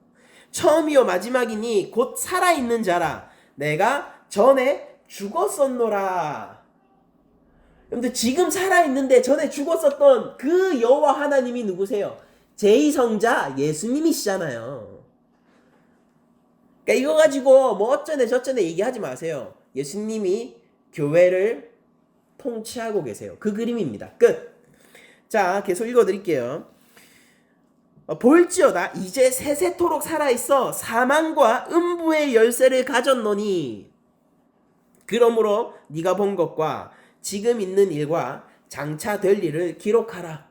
처음이요 마지막이니 곧 살아있는 자라. 내가 전에 죽었었노라. 여러분들, 지금 살아있는데 전에 죽었었던 그 여호와 하나님이 누구세요? 제2성자 예수님이시잖아요. 그러니까 이거 가지고 어쩌네 저쩌네 얘기하지 마세요. 예수님이 교회를 통치하고 계세요. 그 그림입니다. 끝. 자, 계속 읽어드릴게요. 볼지어다 이제 세세토록 살아있어 사망과 음부의 열쇠를 가졌노니, 그러므로 네가 본 것과 지금 있는 일과 장차 될 일을 기록하라.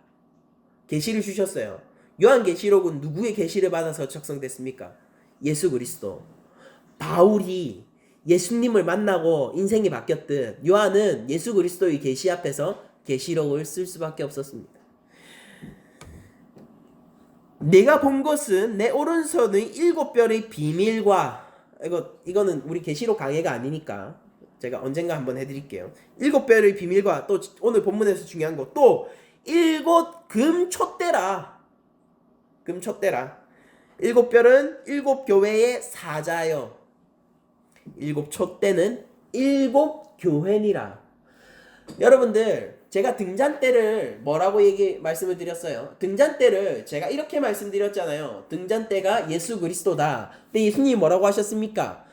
계시를 주셨어요. 요한계시록은 누구의 계시를 받아서 작성됐습니까? 예수 그리스도. 바울이 예수님을 만나고 인생이 바뀌었듯 요한은 예수 그리스도의 계시 앞에서 계시록을 쓸 수밖에 없었습니다. 내가 본 것은 내 오른손의 7별의 비밀과, 이거는 우리 계시록 강해가 아니니까 제가 언젠가 한번 해드릴게요. 7별의 비밀과, 또 오늘 본문에서 중요한 거, 또 7 금촛대라. 금촛대라. 7별은 7 교회의 사자요. 7 촛대는 7 교회니라. 여러분들, 제가 등잔대를 뭐라고 말씀을 드렸어요? 등잔대를 제가 이렇게 말씀드렸잖아요. 등잔대가 예수 그리스도다. 근데 예수님이 뭐라고 하셨습니까?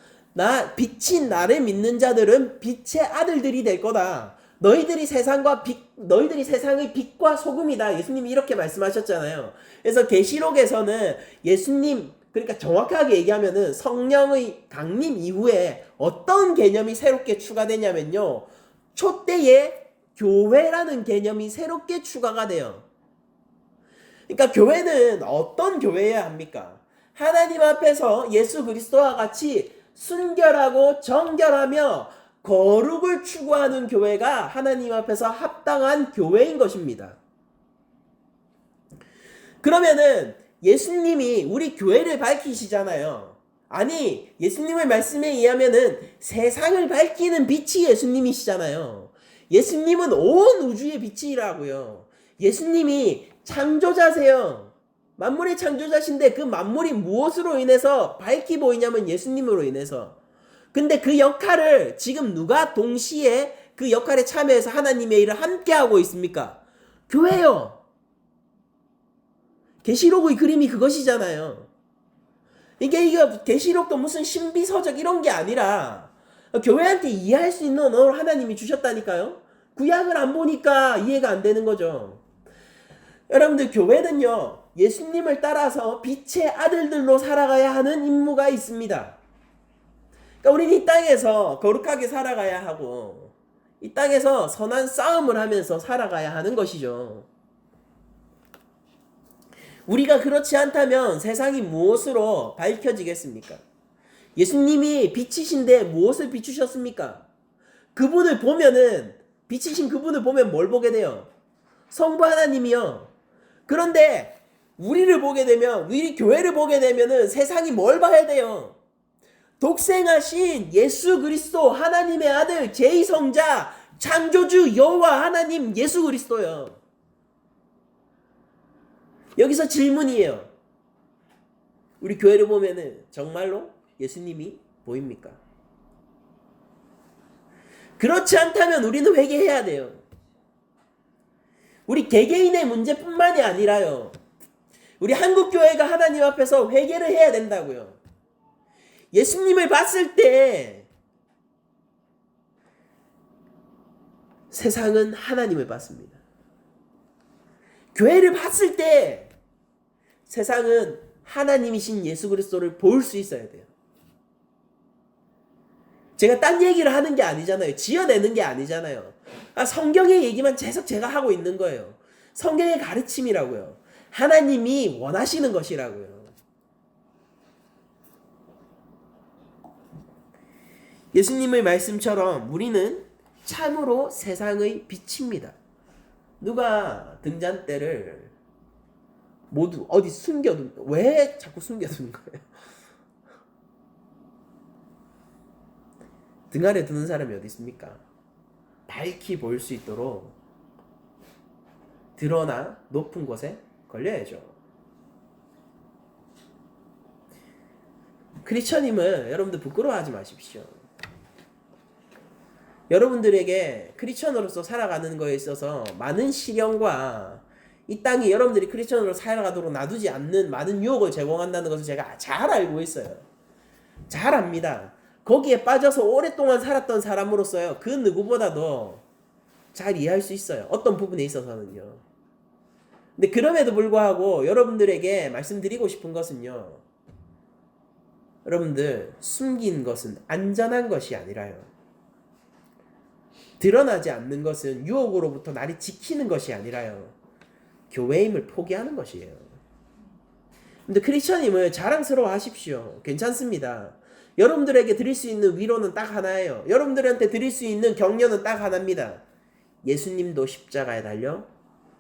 빛인 나를 믿는 자들은 빛의 아들들이 될 거다. 너희들이 세상의 빛과 소금이다. 예수님이 이렇게 말씀하셨잖아요. 그래서 계시록에서는 예수님, 그러니까 정확하게 얘기하면은 성령의 강림 이후에 어떤 개념이 새롭게 추가되냐면요, 촛대에 교회라는 개념이 새롭게 추가가 돼요. 그러니까 교회는 어떤 교회여야 합니까? 하나님 앞에서 예수 그리스도와 같이 순결하고 정결하며 거룩을 추구하는 교회가 하나님 앞에서 합당한 교회인 것입니다. 그러면은 예수님이 우리 교회를 밝히시잖아요. 아니, 예수님의 말씀에 의하면은 세상을 밝히는 빛이 예수님이시잖아요. 예수님은 온 우주의 빛이라고요. 예수님이 창조자세요. 만물의 창조자신데 그 만물이 무엇으로 인해서 밝히 보이냐면 예수님으로 인해서. 근데 그 역할을 지금 누가 동시에 그 역할에 참여해서 하나님의 일을 함께 하고 있습니까? 교회요. 계시록의 그림이 그것이잖아요. 이게 계시록도 무슨 신비서적 이런 게 아니라 교회한테 이해할 수 있는 언어를 하나님이 주셨다니까요. 구약을 안 보니까 이해가 안 되는 거죠. 여러분들, 교회는요, 예수님을 따라서 빛의 아들들로 살아가야 하는 임무가 있습니다. 그러니까 우리는 이 땅에서 거룩하게 살아가야 하고 이 땅에서 선한 싸움을 하면서 살아가야 하는 것이죠. 우리가 그렇지 않다면 세상이 무엇으로 밝혀지겠습니까? 예수님이 빛이신데 무엇을 비추셨습니까? 그분을 보면은, 빛이신 그분을 보면 뭘 보게 돼요? 성부 하나님이요. 그런데 우리를 보게 되면, 우리 교회를 보게 되면은 세상이 뭘 봐야 돼요? 독생하신 예수 그리스도, 하나님의 아들, 제2성자, 창조주 여호와 하나님 예수 그리스도요. 여기서 질문이에요. 우리 교회를 보면은 정말로 예수님이 보입니까? 그렇지 않다면 우리는 회개해야 돼요. 우리 개개인의 문제뿐만이 아니라요, 우리 한국교회가 하나님 앞에서 회개를 해야 된다고요. 예수님을 봤을 때 세상은 하나님을 봤습니다. 교회를 봤을 때 세상은 하나님이신 예수 그리스도를 볼 수 있어야 돼요. 제가 딴 얘기를 하는 게 아니잖아요. 지어내는 게 아니잖아요. 성경의 얘기만 계속 제가 하고 있는 거예요. 성경의 가르침이라고요. 하나님이 원하시는 것이라고요. 예수님의 말씀처럼 우리는 참으로 세상의 빛입니다. 누가 등잔대를 모두 어디 숨겨둔, 왜 자꾸 숨겨두는 거예요? 등 아래 두는 사람이 어디 있습니까? 밝히 보일 수 있도록 드러나 높은 곳에 걸려야죠. 크리스천임을 여러분들 부끄러워하지 마십시오. 여러분들에게 크리스천으로서 살아가는 거에 있어서 많은 시련과 이 땅이 여러분들이 크리스천으로 살아가도록 놔두지 않는 많은 유혹을 제공한다는 것을 제가 잘 알고 있어요. 잘 압니다. 거기에 빠져서 오랫동안 살았던 사람으로서요, 그 누구보다도 잘 이해할 수 있어요. 어떤 부분에 있어서는요. 근데 그럼에도 불구하고 여러분들에게 말씀드리고 싶은 것은요, 여러분들, 숨긴 것은 안전한 것이 아니라요, 드러나지 않는 것은 유혹으로부터 나를 지키는 것이 아니라요, 교회임을 포기하는 것이에요. 근데 크리스천임을 자랑스러워 하십시오. 괜찮습니다. 여러분들에게 드릴 수 있는 위로는 딱 하나예요. 여러분들한테 드릴 수 있는 격려는 딱 하나입니다. 예수님도 십자가에 달려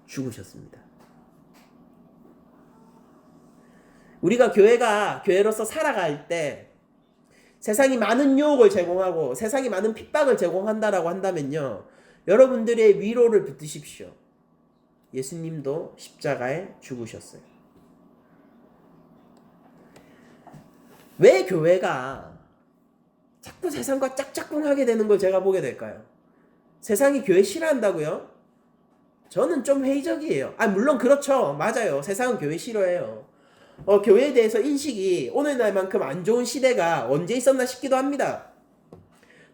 죽으셨습니다. 우리가 교회로서 살아갈 때 세상이 많은 유혹을 제공하고 세상이 많은 핍박을 제공한다라고 한다면요, 여러분들의 위로를 붙드십시오. 예수님도 십자가에 죽으셨어요. 왜 교회가 자꾸 세상과 짝짝꿍하게 되는 걸 제가 보게 될까요? 세상이 교회 싫어한다고요? 저는 좀 회의적이에요. 물론 그렇죠. 맞아요. 세상은 교회 싫어해요. 교회에 대해서 인식이 오늘날만큼 안 좋은 시대가 언제 있었나 싶기도 합니다.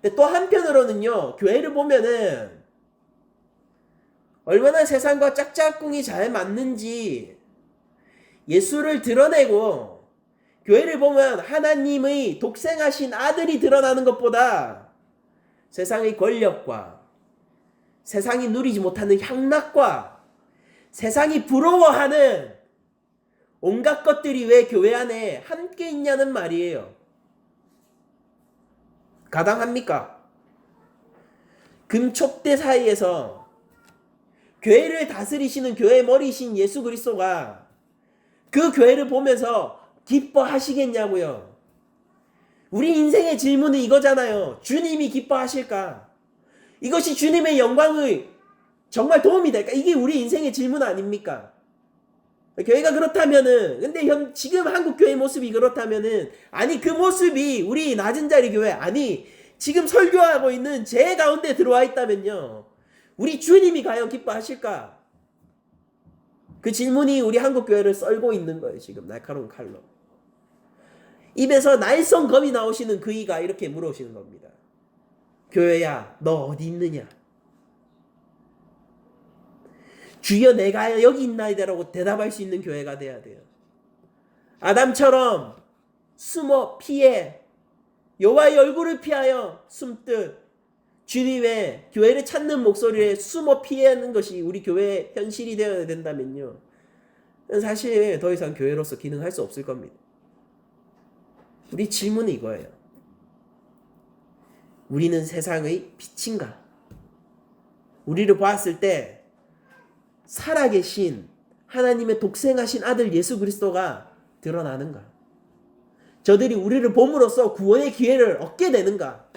근데 또 한편으로는요, 교회를 보면은 얼마나 세상과 짝짝꿍이 잘 맞는지 예수를 드러내고, 교회를 보면 하나님의 독생하신 아들이 드러나는 것보다 세상의 권력과 세상이 누리지 못하는 향락과 세상이 부러워하는 온갖 것들이 왜 교회 안에 함께 있냐는 말이에요. 가당합니까? 금촉대 사이에서 교회를 다스리시는 교회의 머리이신 예수 그리스도가 그 교회를 보면서 기뻐하시겠냐고요. 우리 인생의 질문은 이거잖아요. 주님이 기뻐하실까? 이것이 주님의 영광의 정말 도움이 될까? 이게 우리 인생의 질문 아닙니까? 교회가 그렇다면은, 근데 지금 한국 교회 모습이 그렇다면은, 그 모습이 우리 낮은 자리 교회, 지금 설교하고 있는 제 가운데 들어와 있다면요, 우리 주님이 과연 기뻐하실까? 그 질문이 우리 한국 교회를 썰고 있는 거예요. 지금 날카로운 칼로. 입에서 날쌘 검이 나오시는 그이가 이렇게 물어오시는 겁니다. 교회야, 너 어디 있느냐? 주여, 내가 여기 있나이다라고 대답할 수 있는 교회가 돼야 돼요. 아담처럼 숨어 피해, 여호와의 얼굴을 피하여 숨듯 주님의 교회를 찾는 목소리에 숨어 피하는 것이 우리 교회의 현실이 되어야 된다면요, 사실 더 이상 교회로서 기능할 수 없을 겁니다. 우리 질문은 이거예요. 우리는 세상의 빛인가? 우리를 보았을 때 살아계신 하나님의 독생하신 아들 예수 그리스도가 드러나는가? 저들이 우리를 봄으로써 구원의 기회를 얻게 되는가?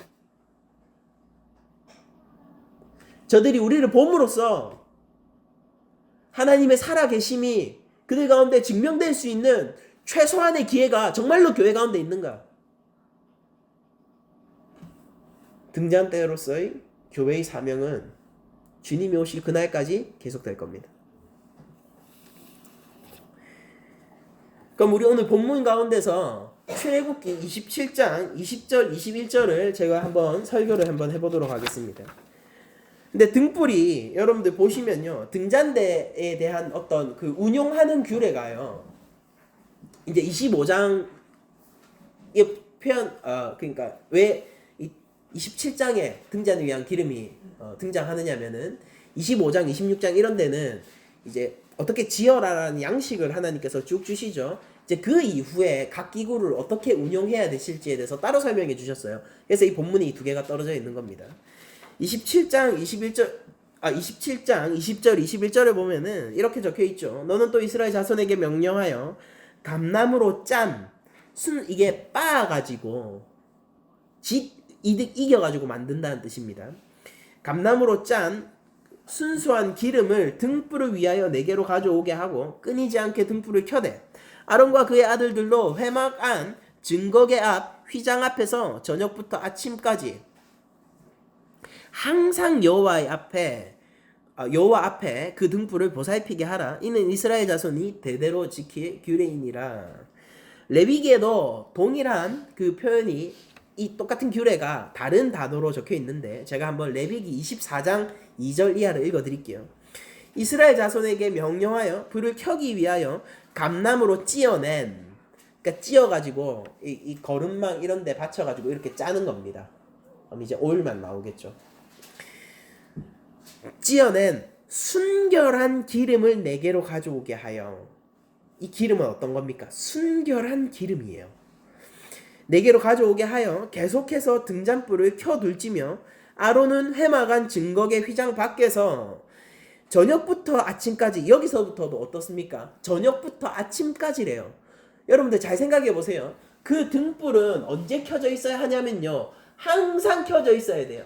저들이 우리를 봄으로써 하나님의 살아계심이 그들 가운데 증명될 수 있는 최소한의 기회가 정말로 교회 가운데 있는가? 등잔대로서의 교회의 사명은 주님이 오실 그날까지 계속될 겁니다. 그럼 우리 오늘 본문 가운데서 출애굽기 27장 20절 21절을 제가 한번 설교를 한번 해보도록 하겠습니다. 근데 등불이 여러분들 보시면요, 등잔대에 대한 어떤 그 운용하는 규례가요, 이제 25장의 표현, 그러니까 왜 27장에 등잔을 위한 기름이 등장하느냐면은 25장, 26장 이런 데는 이제 어떻게 지어라라는 양식을 하나님께서 쭉 주시죠. 이제 그 이후에 각 기구를 어떻게 운용해야 되실지에 대해서 따로 설명해 주셨어요. 그래서 이 본문이 이 두 개가 떨어져 있는 겁니다. 27장 20절 21절을 보면은 이렇게 적혀 있죠. 너는 또 이스라엘 자손에게 명령하여 감나무로 짠 이게 빻아가지고 이겨가지고 만든다는 뜻입니다. 감나무로 짠 순수한 기름을 등불을 위하여 내게로 가져오게 하고 끊이지 않게 등불을 켜되 아론과 그의 아들들로 회막 안 증거계 앞 휘장 앞에서 저녁부터 아침까지 항상 여호와 앞에 그 등불을 보살피게 하라. 이는 이스라엘 자손이 대대로 지킬 규례이니라. 레위기에도 동일한 그 표현이, 이 똑같은 규례가 다른 단어로 적혀 있는데 제가 한번 레위기 24장 2절 이하를 읽어 드릴게요. 이스라엘 자손에게 명령하여 불을 켜기 위하여 감나무로 찧어낸, 그러니까 찧어가지고 이 거름망 이런 데 받쳐가지고 이렇게 짜는 겁니다. 그럼 이제 오일만 나오겠죠. 찧어낸 순결한 기름을 내게로 가져오게 하여, 이 기름은 어떤 겁니까? 순결한 기름이에요. 내게로 가져오게 하여 계속해서 등잔불을 켜둘지며 아론은 회막안 증거계 휘장 밖에서 저녁부터 아침까지, 여기서부터도 어떻습니까? 저녁부터 아침까지래요. 여러분들 잘 생각해 보세요. 그 등불은 언제 켜져 있어야 하냐면요, 항상 켜져 있어야 돼요.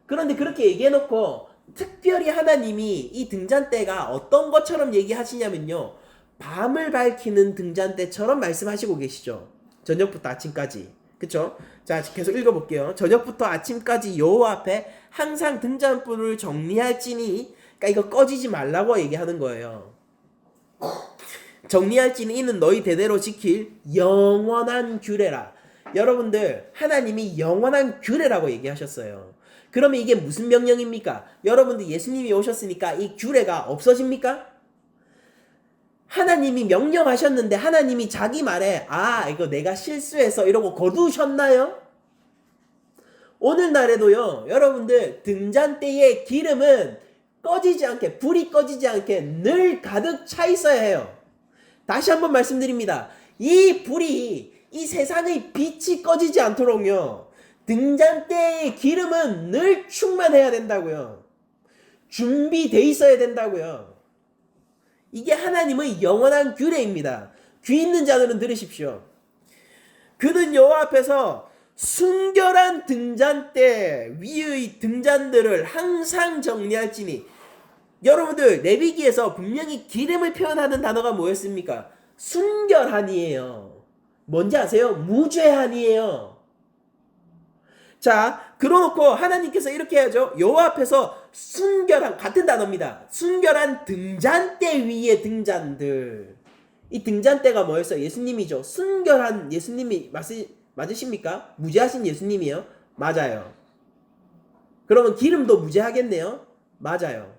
그런데 그렇게 얘기해 놓고 특별히 하나님이 이 등잔대가 어떤 것처럼 얘기하시냐면요, 밤을 밝히는 등잔대처럼 말씀하시고 계시죠. 저녁부터 아침까지. 그쵸? 자, 계속 읽어볼게요. 저녁부터 아침까지 여호와 앞에 항상 등잔불을 정리할지니, 그러니까 이거 꺼지지 말라고 얘기하는 거예요. 정리할지니 이는 너희 대대로 지킬 영원한 규례라. 여러분들, 하나님이 영원한 규례라고 얘기하셨어요. 그러면 이게 무슨 명령입니까? 여러분들, 예수님이 오셨으니까 이 규례가 없어집니까? 하나님이 명령하셨는데 하나님이 자기 말에 이거 내가 실수해서 이러고 거두셨나요? 오늘날에도요, 여러분들, 등잔대의 기름은 꺼지지 않게, 불이 꺼지지 않게 늘 가득 차 있어야 해요. 다시 한번 말씀드립니다. 이 불이, 이 세상의 빛이 꺼지지 않도록요, 등잔대의 기름은 늘 충만해야 된다고요. 준비돼 있어야 된다고요. 이게 하나님의 영원한 규례입니다. 귀 있는 자들은 들으십시오. 그는 여호와 앞에서 순결한 등잔대 위의 등잔들을 항상 정리할지니. 여러분들, 레위기에서 분명히 기름을 표현하는 단어가 뭐였습니까? 순결한이에요. 뭔지 아세요? 무죄한이에요. 자, 그러놓고 하나님께서 이렇게 해야죠. 여호와 앞에서 순결한, 같은 단어입니다. 순결한 등잔대 위의 등잔들. 이 등잔대가 뭐였어요? 예수님이죠. 순결한 예수님이 맞으십니까? 무죄하신 예수님이요? 맞아요. 그러면 기름도 무죄하겠네요? 맞아요.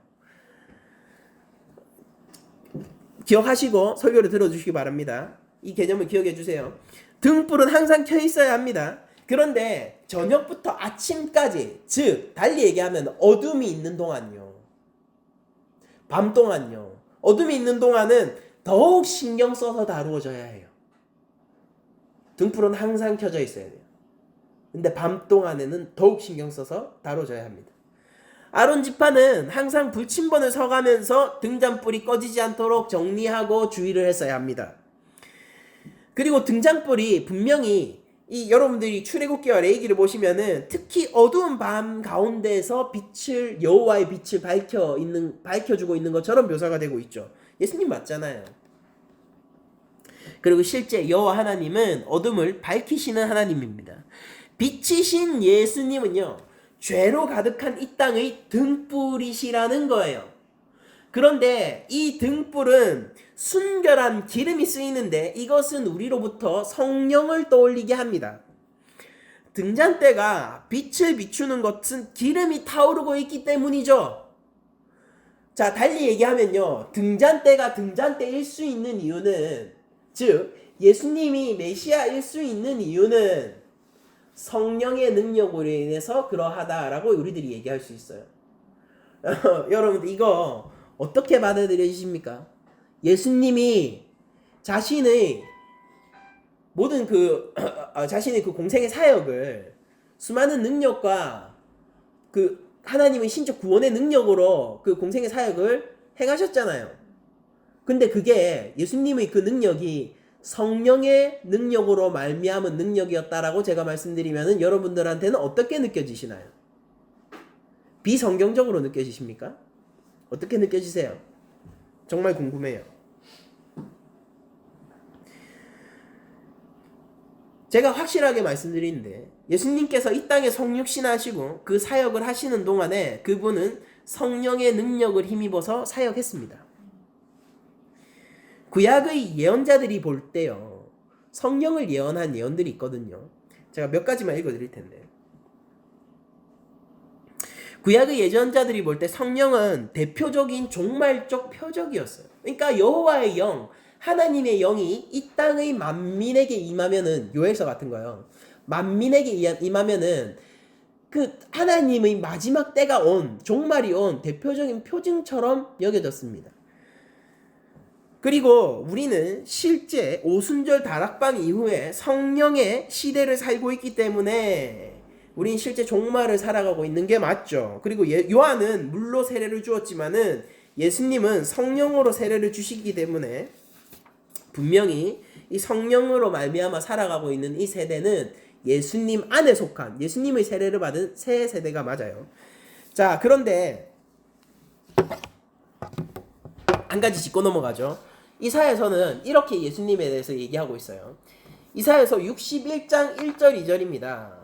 기억하시고 설교를 들어주시기 바랍니다. 이 개념을 기억해 주세요. 등불은 항상 켜 있어야 합니다. 그런데 저녁부터 아침까지, 즉 달리 얘기하면 어둠이 있는 동안요, 밤 동안요, 어둠이 있는 동안은 더욱 신경 써서 다루어져야 해요. 등불은 항상 켜져 있어야 돼요. 근데 밤 동안에는 더욱 신경 써서 다뤄져야 합니다. 아론 지파는 항상 불침번을 서가면서 등잔불이 꺼지지 않도록 정리하고 주의를 했어야 합니다. 그리고 등잔불이 분명히 여러분들이 출애굽기와 레위기를 보시면은 특히 어두운 밤 가운데서 여호와의 빛을 밝혀주고 있는 것처럼 묘사가 되고 있죠. 예수님 맞잖아요. 그리고 실제 여호와 하나님은 어둠을 밝히시는 하나님입니다. 빛이신 예수님은요, 죄로 가득한 이 땅의 등불이시라는 거예요. 그런데 이 등불은 순결한 기름이 쓰이는데 이것은 우리로부터 성령을 떠올리게 합니다. 등잔대가 빛을 비추는 것은 기름이 타오르고 있기 때문이죠. 자, 달리 얘기하면요, 등잔대가 등잔대일 수 있는 이유는, 즉 예수님이 메시아일 수 있는 이유는 성령의 능력으로 인해서 그러하다라고 우리들이 얘기할 수 있어요. 여러분들, 이거 어떻게 받아들여지십니까? 예수님이 자신의 모든 자신의 그 공생의 사역을 수많은 능력과 그 하나님의 신적 구원의 능력으로 그 공생의 사역을 행하셨잖아요. 근데 그게 예수님의 그 능력이 성령의 능력으로 말미암은 능력이었다라고 제가 말씀드리면은 여러분들한테는 어떻게 느껴지시나요? 비성경적으로 느껴지십니까? 어떻게 느껴지세요? 정말 궁금해요. 제가 확실하게 말씀드리는데, 예수님께서 이 땅에 성육신하시고 그 사역을 하시는 동안에 그분은 성령의 능력을 힘입어서 사역했습니다. 구약의 예언자들이 볼 때요, 성령을 예언한 예언들이 있거든요. 제가 몇 가지만 읽어드릴 텐데, 구약의 예언자들이 볼 때 성령은 대표적인 종말적 표적이었어요. 그러니까 여호와의 영, 하나님의 영이 이 땅의 만민에게 임하면은, 요엘서 같은 거요, 만민에게 임하면은 그 하나님의 마지막 때가 온, 종말이 온 대표적인 표징처럼 여겨졌습니다. 그리고 우리는 실제 오순절 다락방 이후에 성령의 시대를 살고 있기 때문에 우린 실제 종말을 살아가고 있는 게 맞죠. 그리고 요한은 물로 세례를 주었지만은 예수님은 성령으로 세례를 주시기 때문에 분명히 이 성령으로 말미암아 살아가고 있는 이 세대는 예수님 안에 속한 예수님의 세례를 받은 새 세대가 맞아요. 자, 그런데 한 가지 짚고 넘어가죠. 이사야서는 이렇게 예수님에 대해서 얘기하고 있어요. 이사야서 61장 1절 2절입니다.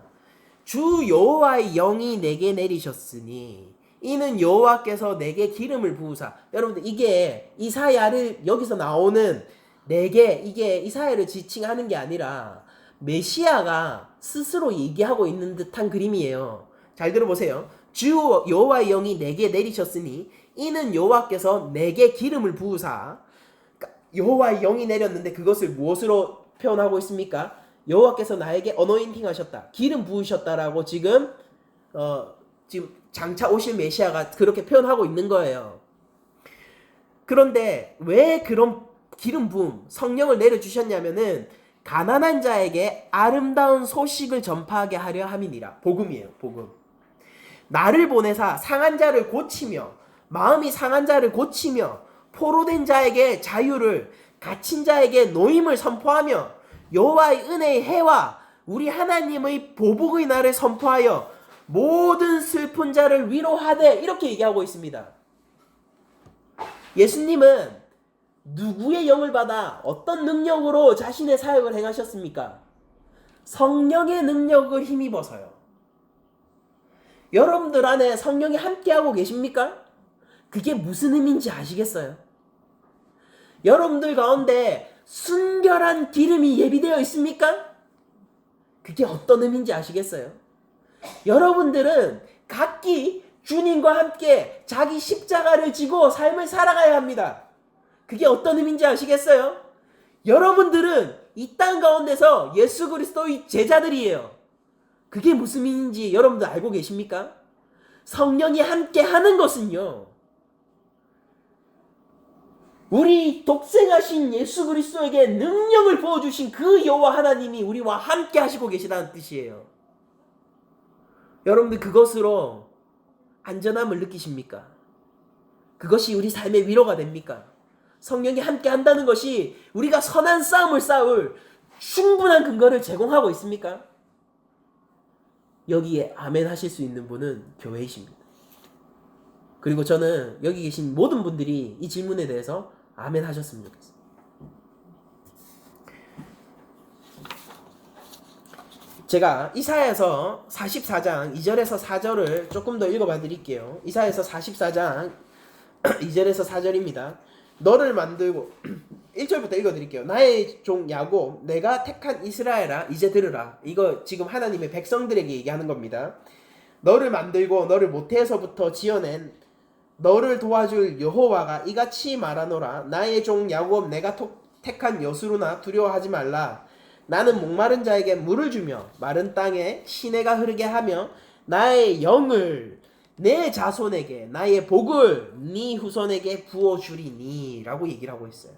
주 여호와의 영이 내게 내리셨으니 이는 여호와께서 내게 기름을 부으사. 여러분들 이게 이사야를 여기서 나오는 내게 이게 이사야를 지칭하는 게 아니라 메시아가 스스로 얘기하고 있는 듯한 그림이에요. 잘 들어보세요. 주 여호와의 영이 내게 내리셨으니 이는 여호와께서 내게 기름을 부으사. 그러니까 여호와의 영이 내렸는데 그것을 무엇으로 표현하고 있습니까? 여호와께서 나에게 어노인팅 하셨다. 기름 부으셨다라고 지금 장차 오실 메시아가 그렇게 표현하고 있는 거예요. 그런데 왜 그런 기름 부음, 성령을 내려주셨냐면은 가난한 자에게 아름다운 소식을 전파하게 하려 함이니라. 복음이에요. 복음. 나를 보내사 상한 자를 고치며 마음이 상한 자를 고치며 포로된 자에게 자유를 갇힌 자에게 노임을 선포하며 여호와의 은혜의 해와 우리 하나님의 보복의 날을 선포하여 모든 슬픈 자를 위로하되 이렇게 얘기하고 있습니다. 예수님은 누구의 영을 받아 어떤 능력으로 자신의 사역을 행하셨습니까? 성령의 능력을 힘입어서요. 여러분들 안에 성령이 함께하고 계십니까? 그게 무슨 의미인지 아시겠어요? 여러분들 가운데 순결한 기름이 예비되어 있습니까? 그게 어떤 의미인지 아시겠어요? 여러분들은 각기 주님과 함께 자기 십자가를 지고 삶을 살아가야 합니다. 그게 어떤 의미인지 아시겠어요? 여러분들은 이 땅 가운데서 예수 그리스도의 제자들이에요. 그게 무슨 의미인지 여러분들 알고 계십니까? 성령이 함께 하는 것은요, 우리 독생하신 예수 그리스도에게 능력을 부어주신 그 여호와 하나님이 우리와 함께 하시고 계시다는 뜻이에요. 여러분들 그것으로 안전함을 느끼십니까? 그것이 우리 삶의 위로가 됩니까? 성령이 함께 한다는 것이 우리가 선한 싸움을 싸울 충분한 근거를 제공하고 있습니까? 여기에 아멘 하실 수 있는 분은 교회이십니다. 그리고 저는 여기 계신 모든 분들이 이 질문에 대해서 아멘 하셨으면 좋겠어요. 제가 이사야서 44장 2절에서 4절을 조금 더 읽어봐 드릴게요. 이사야서 44장 2절에서 4절입니다. 너를 만들고 1절부터 읽어드릴게요. 나의 종 야곱 내가 택한 이스라엘아 이제 들으라. 이거 지금 하나님의 백성들에게 얘기하는 겁니다. 너를 만들고 너를 모태에서부터 지어낸 너를 도와줄 여호와가 이같이 말하노라. 나의 종 야곱 내가 택한 여수로나 두려워하지 말라. 나는 목마른 자에게 물을 주며 마른 땅에 시내가 흐르게 하며 나의 영을 내 자손에게 나의 복을 네 후손에게 부어주리니 라고 얘기를 하고 있어요.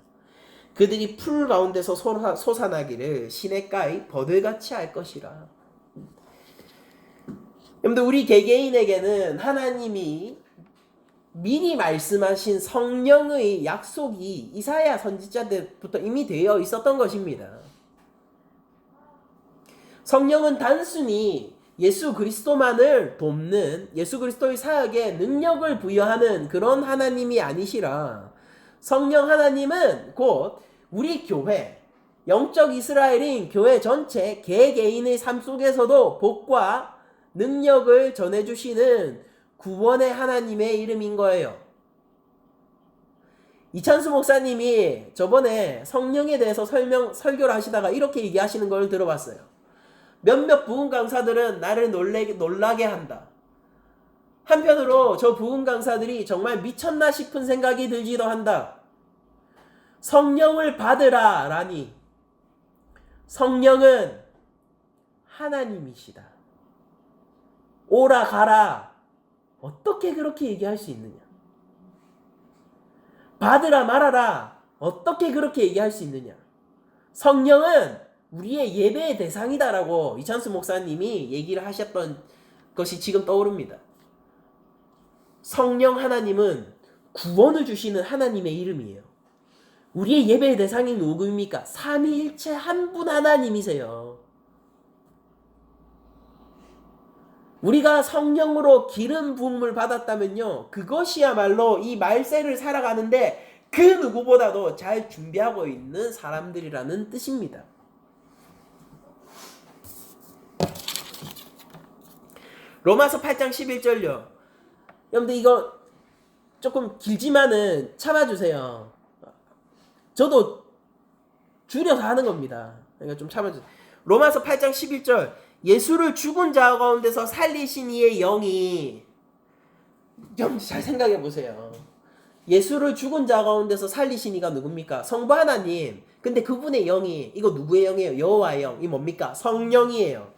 그들이 풀 가운데서 솟아나기를 시냇가의 버들같이 할 것이라. 여러분들 우리 개개인에게는 하나님이 미리 말씀하신 성령의 약속이 이사야 선지자 때부터 이미 되어 있었던 것입니다. 성령은 단순히 예수 그리스도만을 돕는 예수 그리스도의 사역에 능력을 부여하는 그런 하나님이 아니시라. 성령 하나님은 곧 우리 교회, 영적 이스라엘인 교회 전체 개개인의 삶 속에서도 복과 능력을 전해주시는 구원의 하나님의 이름인 거예요. 이찬수 목사님이 저번에 성령에 대해서 설교를 하시다가 이렇게 얘기하시는 걸 들어봤어요. 몇몇 부흥 강사들은 나를 놀라게 한다. 한편으로 저 부흥 강사들이 정말 미쳤나 싶은 생각이 들기도 한다. 성령을 받으라 라니 성령은 하나님이시다. 오라 가라. 어떻게 그렇게 얘기할 수 있느냐? 받으라 말아라. 어떻게 그렇게 얘기할 수 있느냐? 성령은 우리의 예배의 대상이다라고 이찬수 목사님이 얘기를 하셨던 것이 지금 떠오릅니다. 성령 하나님은 구원을 주시는 하나님의 이름이에요. 우리의 예배의 대상이 누구입니까? 삼위일체 한 분 하나님이세요. 우리가 성령으로 기름 부음을 받았다면요, 그것이야말로 이 말세를 살아가는데 그 누구보다도 잘 준비하고 있는 사람들이라는 뜻입니다. 로마서 8장 11절요. 여러분들 이거 조금 길지만은 참아주세요. 저도 줄여서 하는 겁니다. 그러니까 좀 참아주세요. 로마서 8장 11절. 예수를 죽은 자 가운데서 살리신 이의 영이, 좀 잘 생각해 보세요. 예수를 죽은 자 가운데서 살리신 이가 누굽니까? 성부 하나님. 근데 그분의 영이, 이거 누구의 영이에요? 여호와의 영. 이 뭡니까? 성령이에요.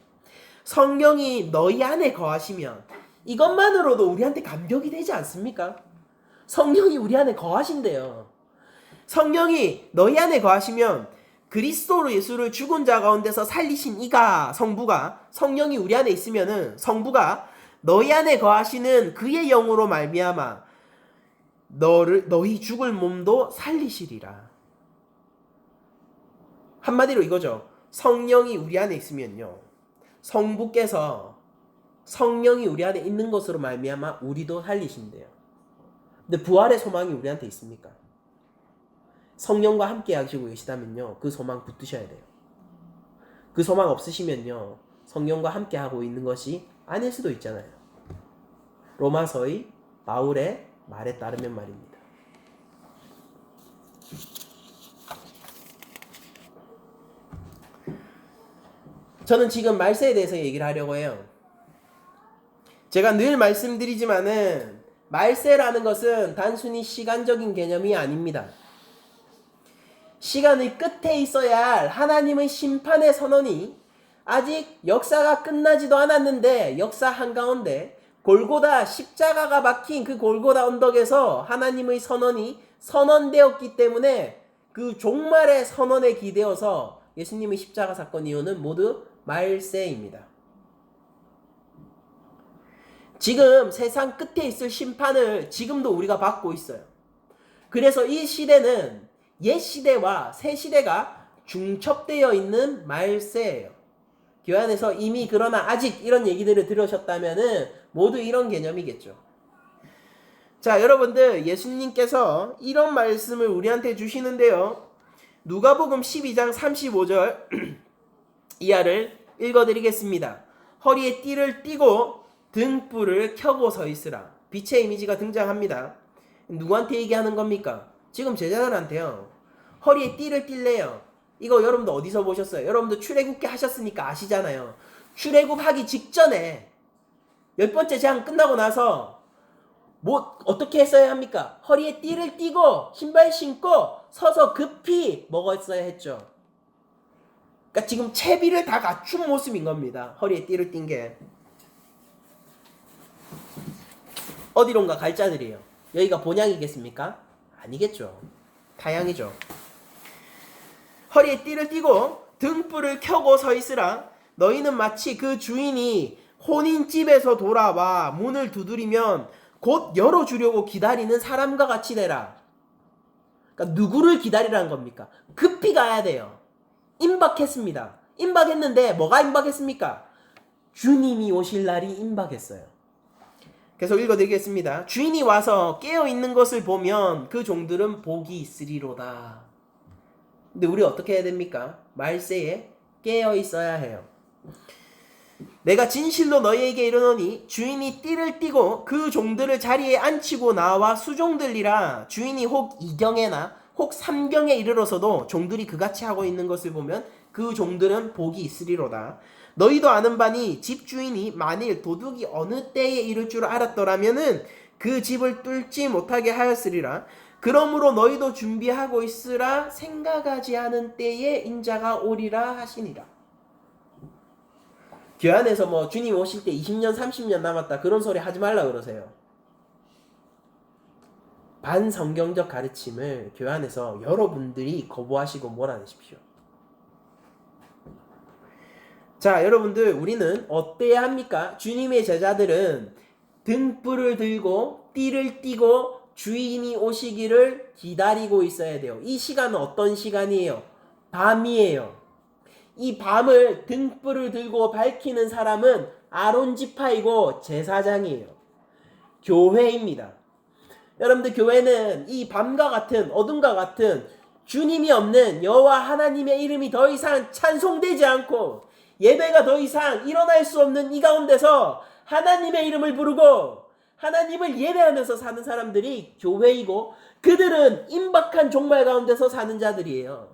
성령이 너희 안에 거하시면 이것만으로도 우리한테 감격이 되지 않습니까? 성령이 우리 안에 거하신대요. 성령이 너희 안에 거하시면 그리스도로 예수를 죽은 자 가운데서 살리신 이가, 성부가, 성령이 우리 안에 있으면은 성부가 너희 안에 거하시는 그의 영으로 말미암아 너희 죽을 몸도 살리시리라. 한마디로 이거죠. 성령이 우리 안에 있으면요, 성부께서 성령이 우리 안에 있는 것으로 말미암아 우리도 살리신대요. 근데 부활의 소망이 우리한테 있습니까? 성령과 함께 하시고 계시다면요, 그 소망 붙드셔야 돼요. 그 소망 없으시면요, 성령과 함께 하고 있는 것이 아닐 수도 있잖아요. 로마서의 바울의 말에 따르면 말입니다. 저는 지금 말세에 대해서 얘기를 하려고 해요. 제가 늘 말씀드리지만은 말세라는 것은 단순히 시간적인 개념이 아닙니다. 시간의 끝에 있어야 할 하나님의 심판의 선언이 아직 역사가 끝나지도 않았는데, 역사 한가운데 골고다 십자가가 박힌 그 골고다 언덕에서 하나님의 선언이 선언되었기 때문에 그 종말의 선언에 기대어서 예수님의 십자가 사건 이후는 모두 말세입니다. 지금 세상 끝에 있을 심판을 지금도 우리가 받고 있어요. 그래서 이 시대는 옛 시대와 새 시대가 중첩되어 있는 말세예요. 교회 안에서 이미 그러나 아직 이런 얘기들을 들으셨다면은 모두 이런 개념이겠죠. 자, 여러분들, 예수님께서 이런 말씀을 우리한테 주시는데요, 누가복음 12장 35절 이하를 읽어드리겠습니다. 허리에 띠를 띠고 등불을 켜고 서 있으라. 빛의 이미지가 등장합니다. 누구한테 얘기하는 겁니까? 지금 제자들한테요. 허리에 띠를 띠래요. 이거 여러분들 어디서 보셨어요? 여러분들 출애굽기 하셨으니까 아시잖아요. 출애굽하기 직전에 10번째 재앙 끝나고 나서 뭐 어떻게 했어야 합니까? 허리에 띠를 띠고 신발 신고 서서 급히 먹었어야 했죠. 그러니까 지금 채비를 다 갖춘 모습인 겁니다. 허리에 띠를 띈 게. 어디론가 갈 자들이에요. 여기가 본향이겠습니까? 아니겠죠. 타향이죠. 허리에 띠를 띠고 등불을 켜고 서 있으라. 너희는 마치 그 주인이 혼인집에서 돌아와 문을 두드리면 곧 열어주려고 기다리는 사람과 같이 되라. 그러니까 누구를 기다리라는 겁니까? 급히 가야 돼요. 임박했습니다. 임박했는데 뭐가 임박했습니까? 주님이 오실 날이 임박했어요. 그래서 읽어드리겠습니다. 주인이 와서 깨어있는 것을 보면 그 종들은 복이 있으리로다. 근데 우리 어떻게 해야 됩니까? 말세에 깨어있어야 해요. 내가 진실로 너희에게 이르노니 주인이 띠를 띠고 그 종들을 자리에 앉히고 나와 수종들리라. 주인이 혹 2경에나 혹 3경에 이르러서도 종들이 그같이 하고 있는 것을 보면 그 종들은 복이 있으리로다. 너희도 아는 바니 집주인이 만일 도둑이 어느 때에 이를 줄 알았더라면은 그 집을 뚫지 못하게 하였으리라. 그러므로 너희도 준비하고 있으라. 생각하지 않은 때에 인자가 오리라 하시니라. 교회 안에서 뭐 주님 오실 때 20년 30년 남았다 그런 소리 하지 말라 그러세요. 반성경적 가르침을 교회 안에서 여러분들이 거부하시고 몰아내십시오. 자, 여러분들 우리는 어때야 합니까? 주님의 제자들은 등불을 들고 띠를 띠고 주인이 오시기를 기다리고 있어야 돼요. 이 시간은 어떤 시간이에요? 밤이에요. 이 밤을 등불을 들고 밝히는 사람은 아론 지파이고 제사장이에요. 교회입니다. 여러분들 교회는 이 밤과 같은 어둠과 같은 주님이 없는 여호와 하나님의 이름이 더 이상 찬송되지 않고 예배가 더 이상 일어날 수 없는 이 가운데서 하나님의 이름을 부르고 하나님을 예배하면서 사는 사람들이 교회이고 그들은 임박한 종말 가운데서 사는 자들이에요.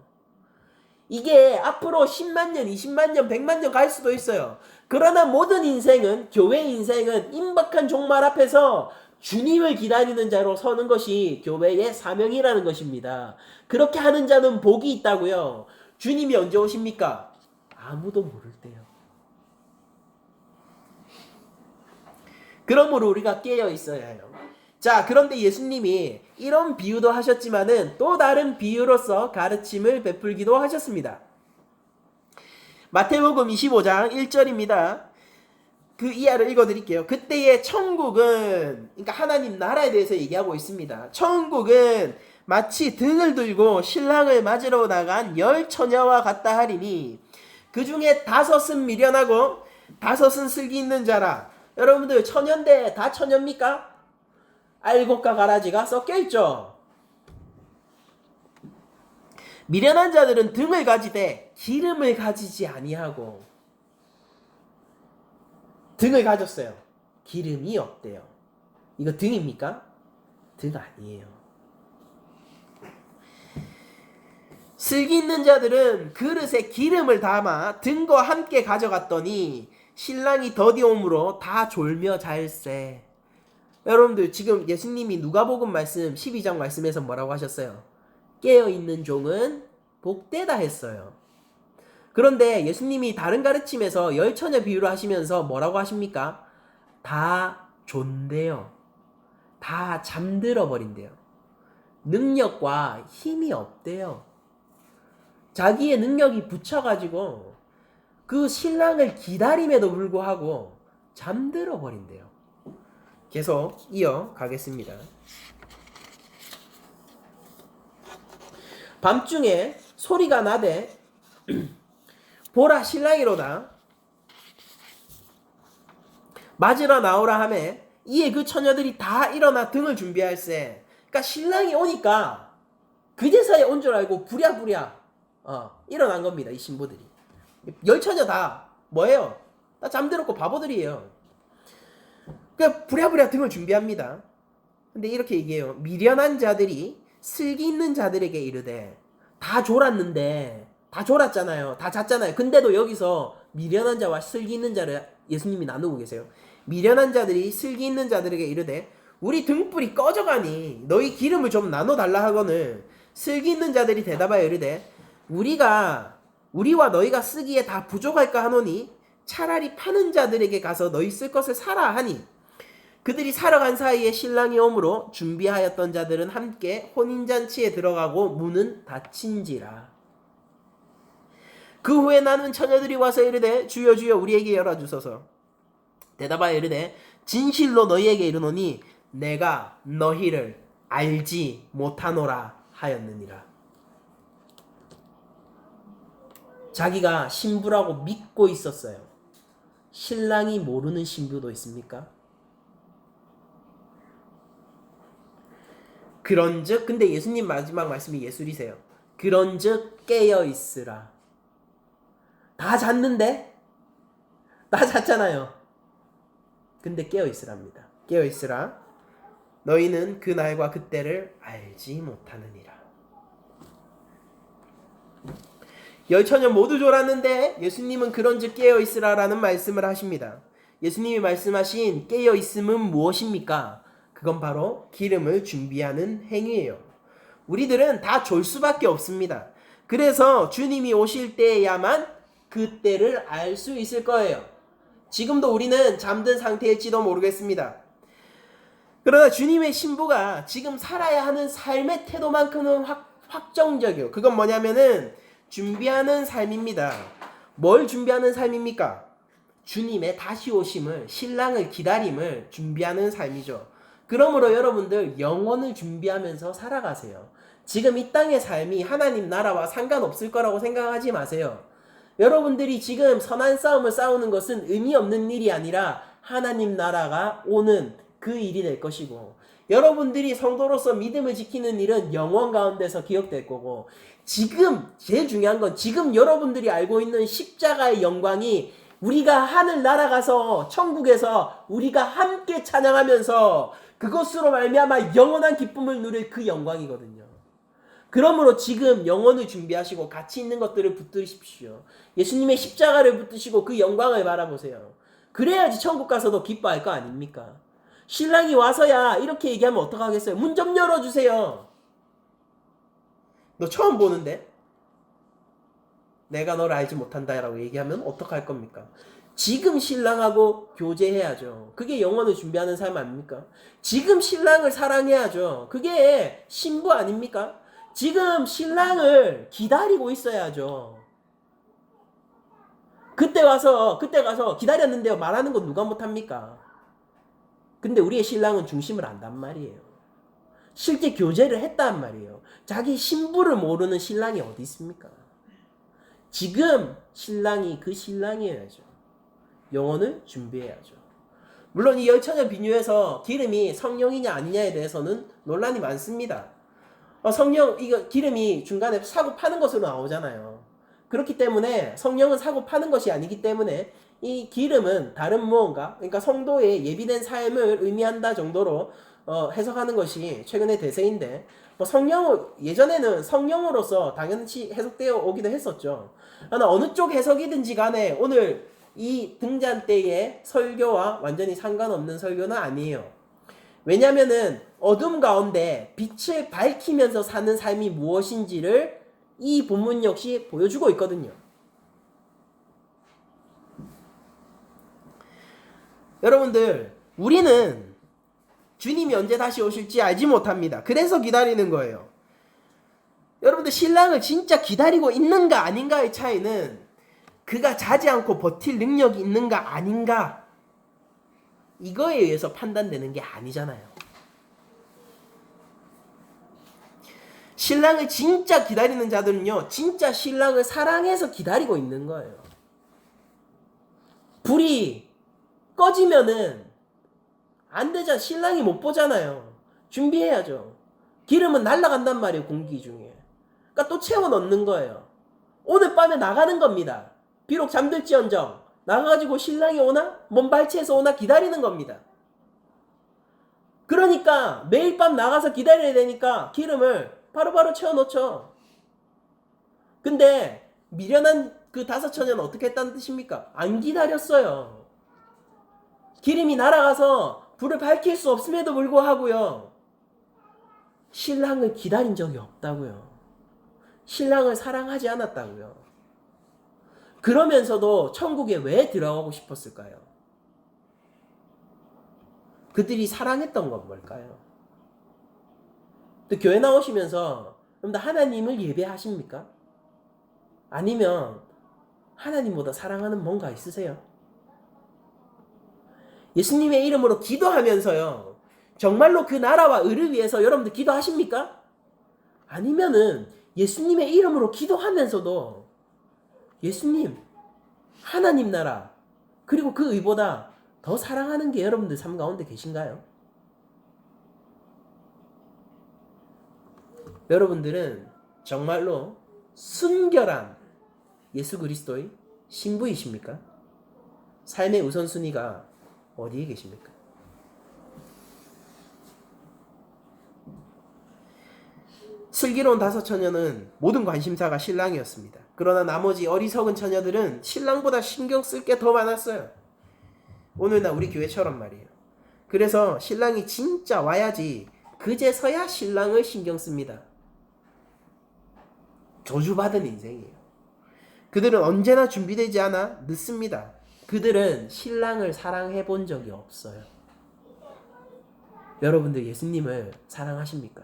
이게 앞으로 10만 년, 20만 년, 100만 년 갈 수도 있어요. 그러나 모든 인생은, 교회 인생은 임박한 종말 앞에서 주님을 기다리는 자로 서는 것이 교회의 사명이라는 것입니다. 그렇게 하는 자는 복이 있다고요. 주님이 언제 오십니까? 아무도 모를 때요. 그러므로 우리가 깨어 있어야 해요. 자, 그런데 예수님이 이런 비유도 하셨지만은 또 다른 비유로서 가르침을 베풀기도 하셨습니다. 마태복음 25장 1절입니다. 그 이하를 읽어드릴게요. 그때의 천국은, 그러니까 하나님 나라에 대해서 얘기하고 있습니다. 천국은 마치 등을 들고 신랑을 맞으러 나간 10 처녀와 같다 하리니 그 중에 5은 미련하고 5은 슬기 있는 자라. 여러분들 처녀인데 다 처녀입니까? 알곡과 가라지가 섞여있죠. 미련한 자들은 등을 가지되 기름을 가지지 아니하고. 등을 가졌어요. 기름이 없대요. 이거 등입니까? 등 아니에요. 슬기 있는 자들은 그릇에 기름을 담아 등과 함께 가져갔더니 신랑이 더디옴으로 다 졸며 잘세. 여러분들 지금 예수님이 누가복음 말씀 12장 말씀에서 뭐라고 하셨어요? 깨어있는 종은 복되다 했어요. 그런데 예수님이 다른 가르침에서 10 처녀 비유를 하시면서 뭐라고 하십니까? 다 존대요. 다 잠들어 버린대요. 능력과 힘이 없대요. 자기의 능력이 붙여가지고 그 신랑을 기다림에도 불구하고 잠들어 버린대요. 계속 이어가겠습니다. 밤중에 소리가 나되 보라 신랑이로다 맞으러 나오라 하매 이에 그 처녀들이 다 일어나 등을 준비할세. 그러니까 신랑이 오니까 그제서야 온 줄 알고 부랴부랴 일어난 겁니다. 이 신부들이 10 처녀 다 뭐예요? 다 잠들었고 바보들이에요. 그러니까 부랴부랴 등을 준비합니다. 근데 이렇게 얘기해요. 미련한 자들이 슬기 있는 자들에게 이르되 다 졸았는데 다 졸았잖아요. 다 잤잖아요. 근데도 여기서 미련한 자와 슬기 있는 자를 예수님이 나누고 계세요. 미련한 자들이 슬기 있는 자들에게 이르되 우리 등불이 꺼져가니 너희 기름을 좀 나눠달라 하거늘 슬기 있는 자들이 대답하여 이르되 우리와 너희가 쓰기에 다 부족할까 하노니 차라리 파는 자들에게 가서 너희 쓸 것을 사라 하니 그들이 사러 간 사이에 신랑이 오므로 준비하였던 자들은 함께 혼인잔치에 들어가고 문은 닫힌지라. 그 후에 나는 처녀들이 와서 이르되 주여 주여 우리에게 열어주소서. 대답하여 이르되 진실로 너희에게 이르노니 내가 너희를 알지 못하노라 하였느니라. 자기가 신부라고 믿고 있었어요. 신랑이 모르는 신부도 있습니까? 그런즉 근데 예수님 마지막 말씀이 예술이세요. 그런즉 깨어있으라. 다 잤는데? 다 잤잖아요. 근데 깨어있으랍니다. 깨어있으라. 너희는 그 날과 그때를 알지 못하느니라. 10 처녀 모두 졸았는데 예수님은 그런즉 깨어있으라라는 말씀을 하십니다. 예수님이 말씀하신 깨어있음은 무엇입니까? 그건 바로 기름을 준비하는 행위예요. 우리들은 다 졸 수밖에 없습니다. 그래서 주님이 오실 때야만 그때를 알 수 있을 거예요. 지금도 우리는 잠든 상태일지도 모르겠습니다. 그러나 주님의 신부가 지금 살아야 하는 삶의 태도만큼은 확정적이에요. 그건 뭐냐면은 준비하는 삶입니다. 뭘 준비하는 삶입니까? 주님의 다시 오심을, 신랑을 기다림을 준비하는 삶이죠. 그러므로 여러분들 영혼을 준비하면서 살아가세요. 지금 이 땅의 삶이 하나님 나라와 상관없을 거라고 생각하지 마세요. 여러분들이 지금 선한 싸움을 싸우는 것은 의미 없는 일이 아니라 하나님 나라가 오는 그 일이 될 것이고, 여러분들이 성도로서 믿음을 지키는 일은 영원 가운데서 기억될 거고, 지금 제일 중요한 건 지금 여러분들이 알고 있는 십자가의 영광이 우리가 하늘 날아가서 천국에서 우리가 함께 찬양하면서 그것으로 말미암아 영원한 기쁨을 누릴 그 영광이거든요. 그러므로 지금 영혼을 준비하시고 가치 있는 것들을 붙드십시오. 예수님의 십자가를 붙드시고 그 영광을 바라보세요. 그래야지 천국 가서도 기뻐할 거 아닙니까? 신랑이 와서야 이렇게 얘기하면 어떡하겠어요? 문 좀 열어주세요. 너 처음 보는데? 내가 너를 알지 못한다라고 얘기하면 어떡할 겁니까? 지금 신랑하고 교제해야죠. 그게 영혼을 준비하는 삶 아닙니까? 지금 신랑을 사랑해야죠. 그게 신부 아닙니까? 지금 신랑을 기다리고 있어야죠. 그때 가서 기다렸는데요 말하는 건 누가 못합니까? 근데 우리의 신랑은 중심을 안단 말이에요. 실제 교제를 했단 말이에요. 자기 신부를 모르는 신랑이 어디 있습니까? 지금 신랑이 그 신랑이어야죠. 영혼을 준비해야죠. 물론 이 열처녀 비유에서 기름이 성령이냐 아니냐에 대해서는 논란이 많습니다. 이거 기름이 중간에 사고 파는 것으로 나오잖아요. 그렇기 때문에 성령은 사고 파는 것이 아니기 때문에 이 기름은 다른 무언가, 그러니까 성도의 예비된 삶을 의미한다 정도로 해석하는 것이 최근의 대세인데, 예전에는 성령으로서 당연히 해석되어 오기도 했었죠. 그러나 어느 쪽 해석이든지 간에 오늘 이 등잔 때의 설교와 완전히 상관없는 설교는 아니에요. 왜냐면은 어둠 가운데 빛을 밝히면서 사는 삶이 무엇인지를 이 본문 역시 보여주고 있거든요. 여러분들, 우리는 주님이 언제 다시 오실지 알지 못합니다. 그래서 기다리는 거예요. 여러분들, 신랑을 진짜 기다리고 있는가 아닌가의 차이는 그가 자지 않고 버틸 능력이 있는가 아닌가, 이거에 의해서 판단되는 게 아니잖아요. 신랑을 진짜 기다리는 자들은요, 진짜 신랑을 사랑해서 기다리고 있는 거예요. 불이 꺼지면은 안 되잖아. 신랑이 못 보잖아요. 준비해야죠. 기름은 날아간단 말이에요, 공기 중에. 그러니까 또 채워 넣는 거예요. 오늘 밤에 나가는 겁니다. 비록 잠들지언정 나가가지고 신랑이 오나? 몸 발치해서 오나 기다리는 겁니다. 그러니까 매일 밤 나가서 기다려야 되니까 기름을 바로바로 채워놓죠. 근데 미련한 그 5처녀는 어떻게 했다는 뜻입니까? 안 기다렸어요. 기름이 날아가서 불을 밝힐 수 없음에도 불구하고요, 신랑을 기다린 적이 없다고요. 신랑을 사랑하지 않았다고요. 그러면서도 천국에 왜 들어가고 싶었을까요? 그들이 사랑했던 건 뭘까요? 또 교회 나오시면서 여러분들 하나님을 예배하십니까? 아니면 하나님보다 사랑하는 뭔가 있으세요? 예수님의 이름으로 기도하면서요, 정말로 그 나라와 의를 위해서 여러분들 기도하십니까? 아니면은 예수님의 이름으로 기도하면서도 예수님, 하나님 나라, 그리고 그 의보다 더 사랑하는 게 여러분들 삶 가운데 계신가요? 여러분들은 정말로 순결한 예수 그리스도의 신부이십니까? 삶의 우선순위가 어디에 계십니까? 슬기로운 5처녀는 모든 관심사가 신랑이었습니다. 그러나 나머지 어리석은 처녀들은 신랑보다 신경 쓸 게 더 많았어요. 오늘날 우리 교회처럼 말이에요. 그래서 신랑이 진짜 와야지 그제서야 신랑을 신경 씁니다. 저주받은 인생이에요. 그들은 언제나 준비되지 않아 늦습니다. 그들은 신랑을 사랑해 본 적이 없어요. 여러분들 예수님을 사랑하십니까?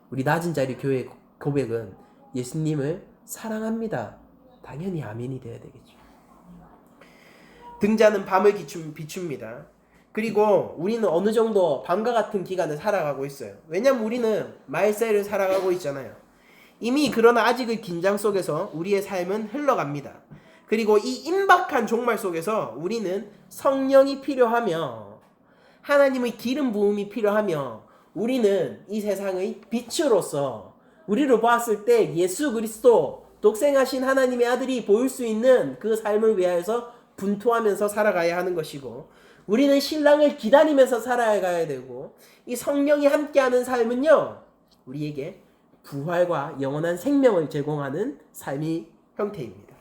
우리 낮은 자리 교회 고백은 예수님을 사랑합니다 당연히 아멘이 돼야 되겠죠. 등자는 밤을 비춥니다. 그리고 우리는 어느 정도 밤과 같은 기간을 살아가고 있어요. 왜냐면 우리는 말세를 살아가고 있잖아요. 이미 그러나 아직의 긴장 속에서 우리의 삶은 흘러갑니다. 그리고 이 임박한 종말 속에서 우리는 성령이 필요하며 하나님의 기름 부음이 필요하며 우리는 이 세상의 빛으로서 우리를 보았을 때 예수 그리스도 독생하신 하나님의 아들이 보일 수 있는 그 삶을 위하여서 분투하면서 살아가야 하는 것이고 우리는 신랑을 기다리면서 살아가야 되고 이 성령이 함께하는 삶은요 우리에게 부활과 영원한 생명을 제공하는 삶의 형태입니다.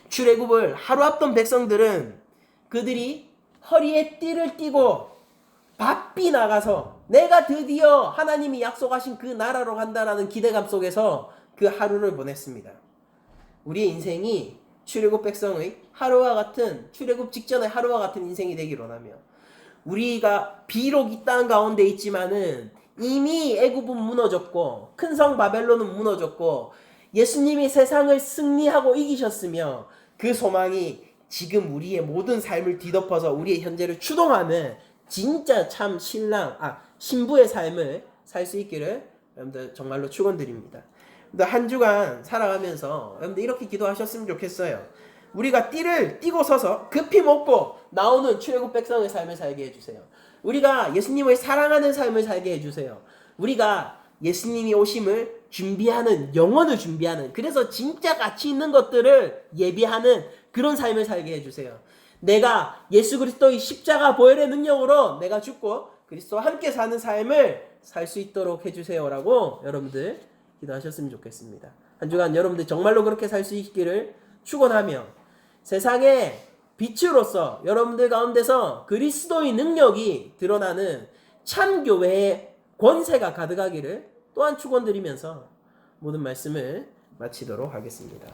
출애굽을 하루 앞둔 백성들은 그들이 허리에 띠를 띠고 바삐 나가서 내가 드디어 하나님이 약속하신 그 나라로 간다라는 기대감 속에서 그 하루를 보냈습니다. 우리의 인생이 출애굽 백성의 하루와 같은 출애굽 직전의 하루와 같은 인생이 되기를 원하며 우리가 비록 이 땅 가운데 있지만은 이미 애굽은 무너졌고 큰 성 바벨론은 무너졌고 예수님이 세상을 승리하고 이기셨으며 그 소망이 지금 우리의 모든 삶을 뒤덮어서 우리의 현재를 추동하는 진짜 참 신부의 삶을 살 수 있기를 여러분들 정말로 축원드립니다. 한 주간 살아가면서 여러분들 이렇게 기도하셨으면 좋겠어요. 우리가 띠를 띠고 서서 급히 먹고 나오는 출애굽 백성의 삶을 살게 해주세요. 우리가 예수님을 사랑하는 삶을 살게 해주세요. 우리가 예수님이 오심을 준비하는 영혼을 준비하는 그래서 진짜 가치 있는 것들을 예비하는 그런 삶을 살게 해주세요. 내가 예수 그리스도의 십자가 보혈의 능력으로 내가 죽고 그리스도와 함께 사는 삶을 살 수 있도록 해주세요라고 여러분들 기도하셨으면 좋겠습니다. 한 주간 여러분들 정말로 그렇게 살 수 있기를 축원하며 세상의 빛으로서 여러분들 가운데서 그리스도의 능력이 드러나는 참 교회의 권세가 가득하기를 또한 축원드리면서 모든 말씀을 마치도록 하겠습니다.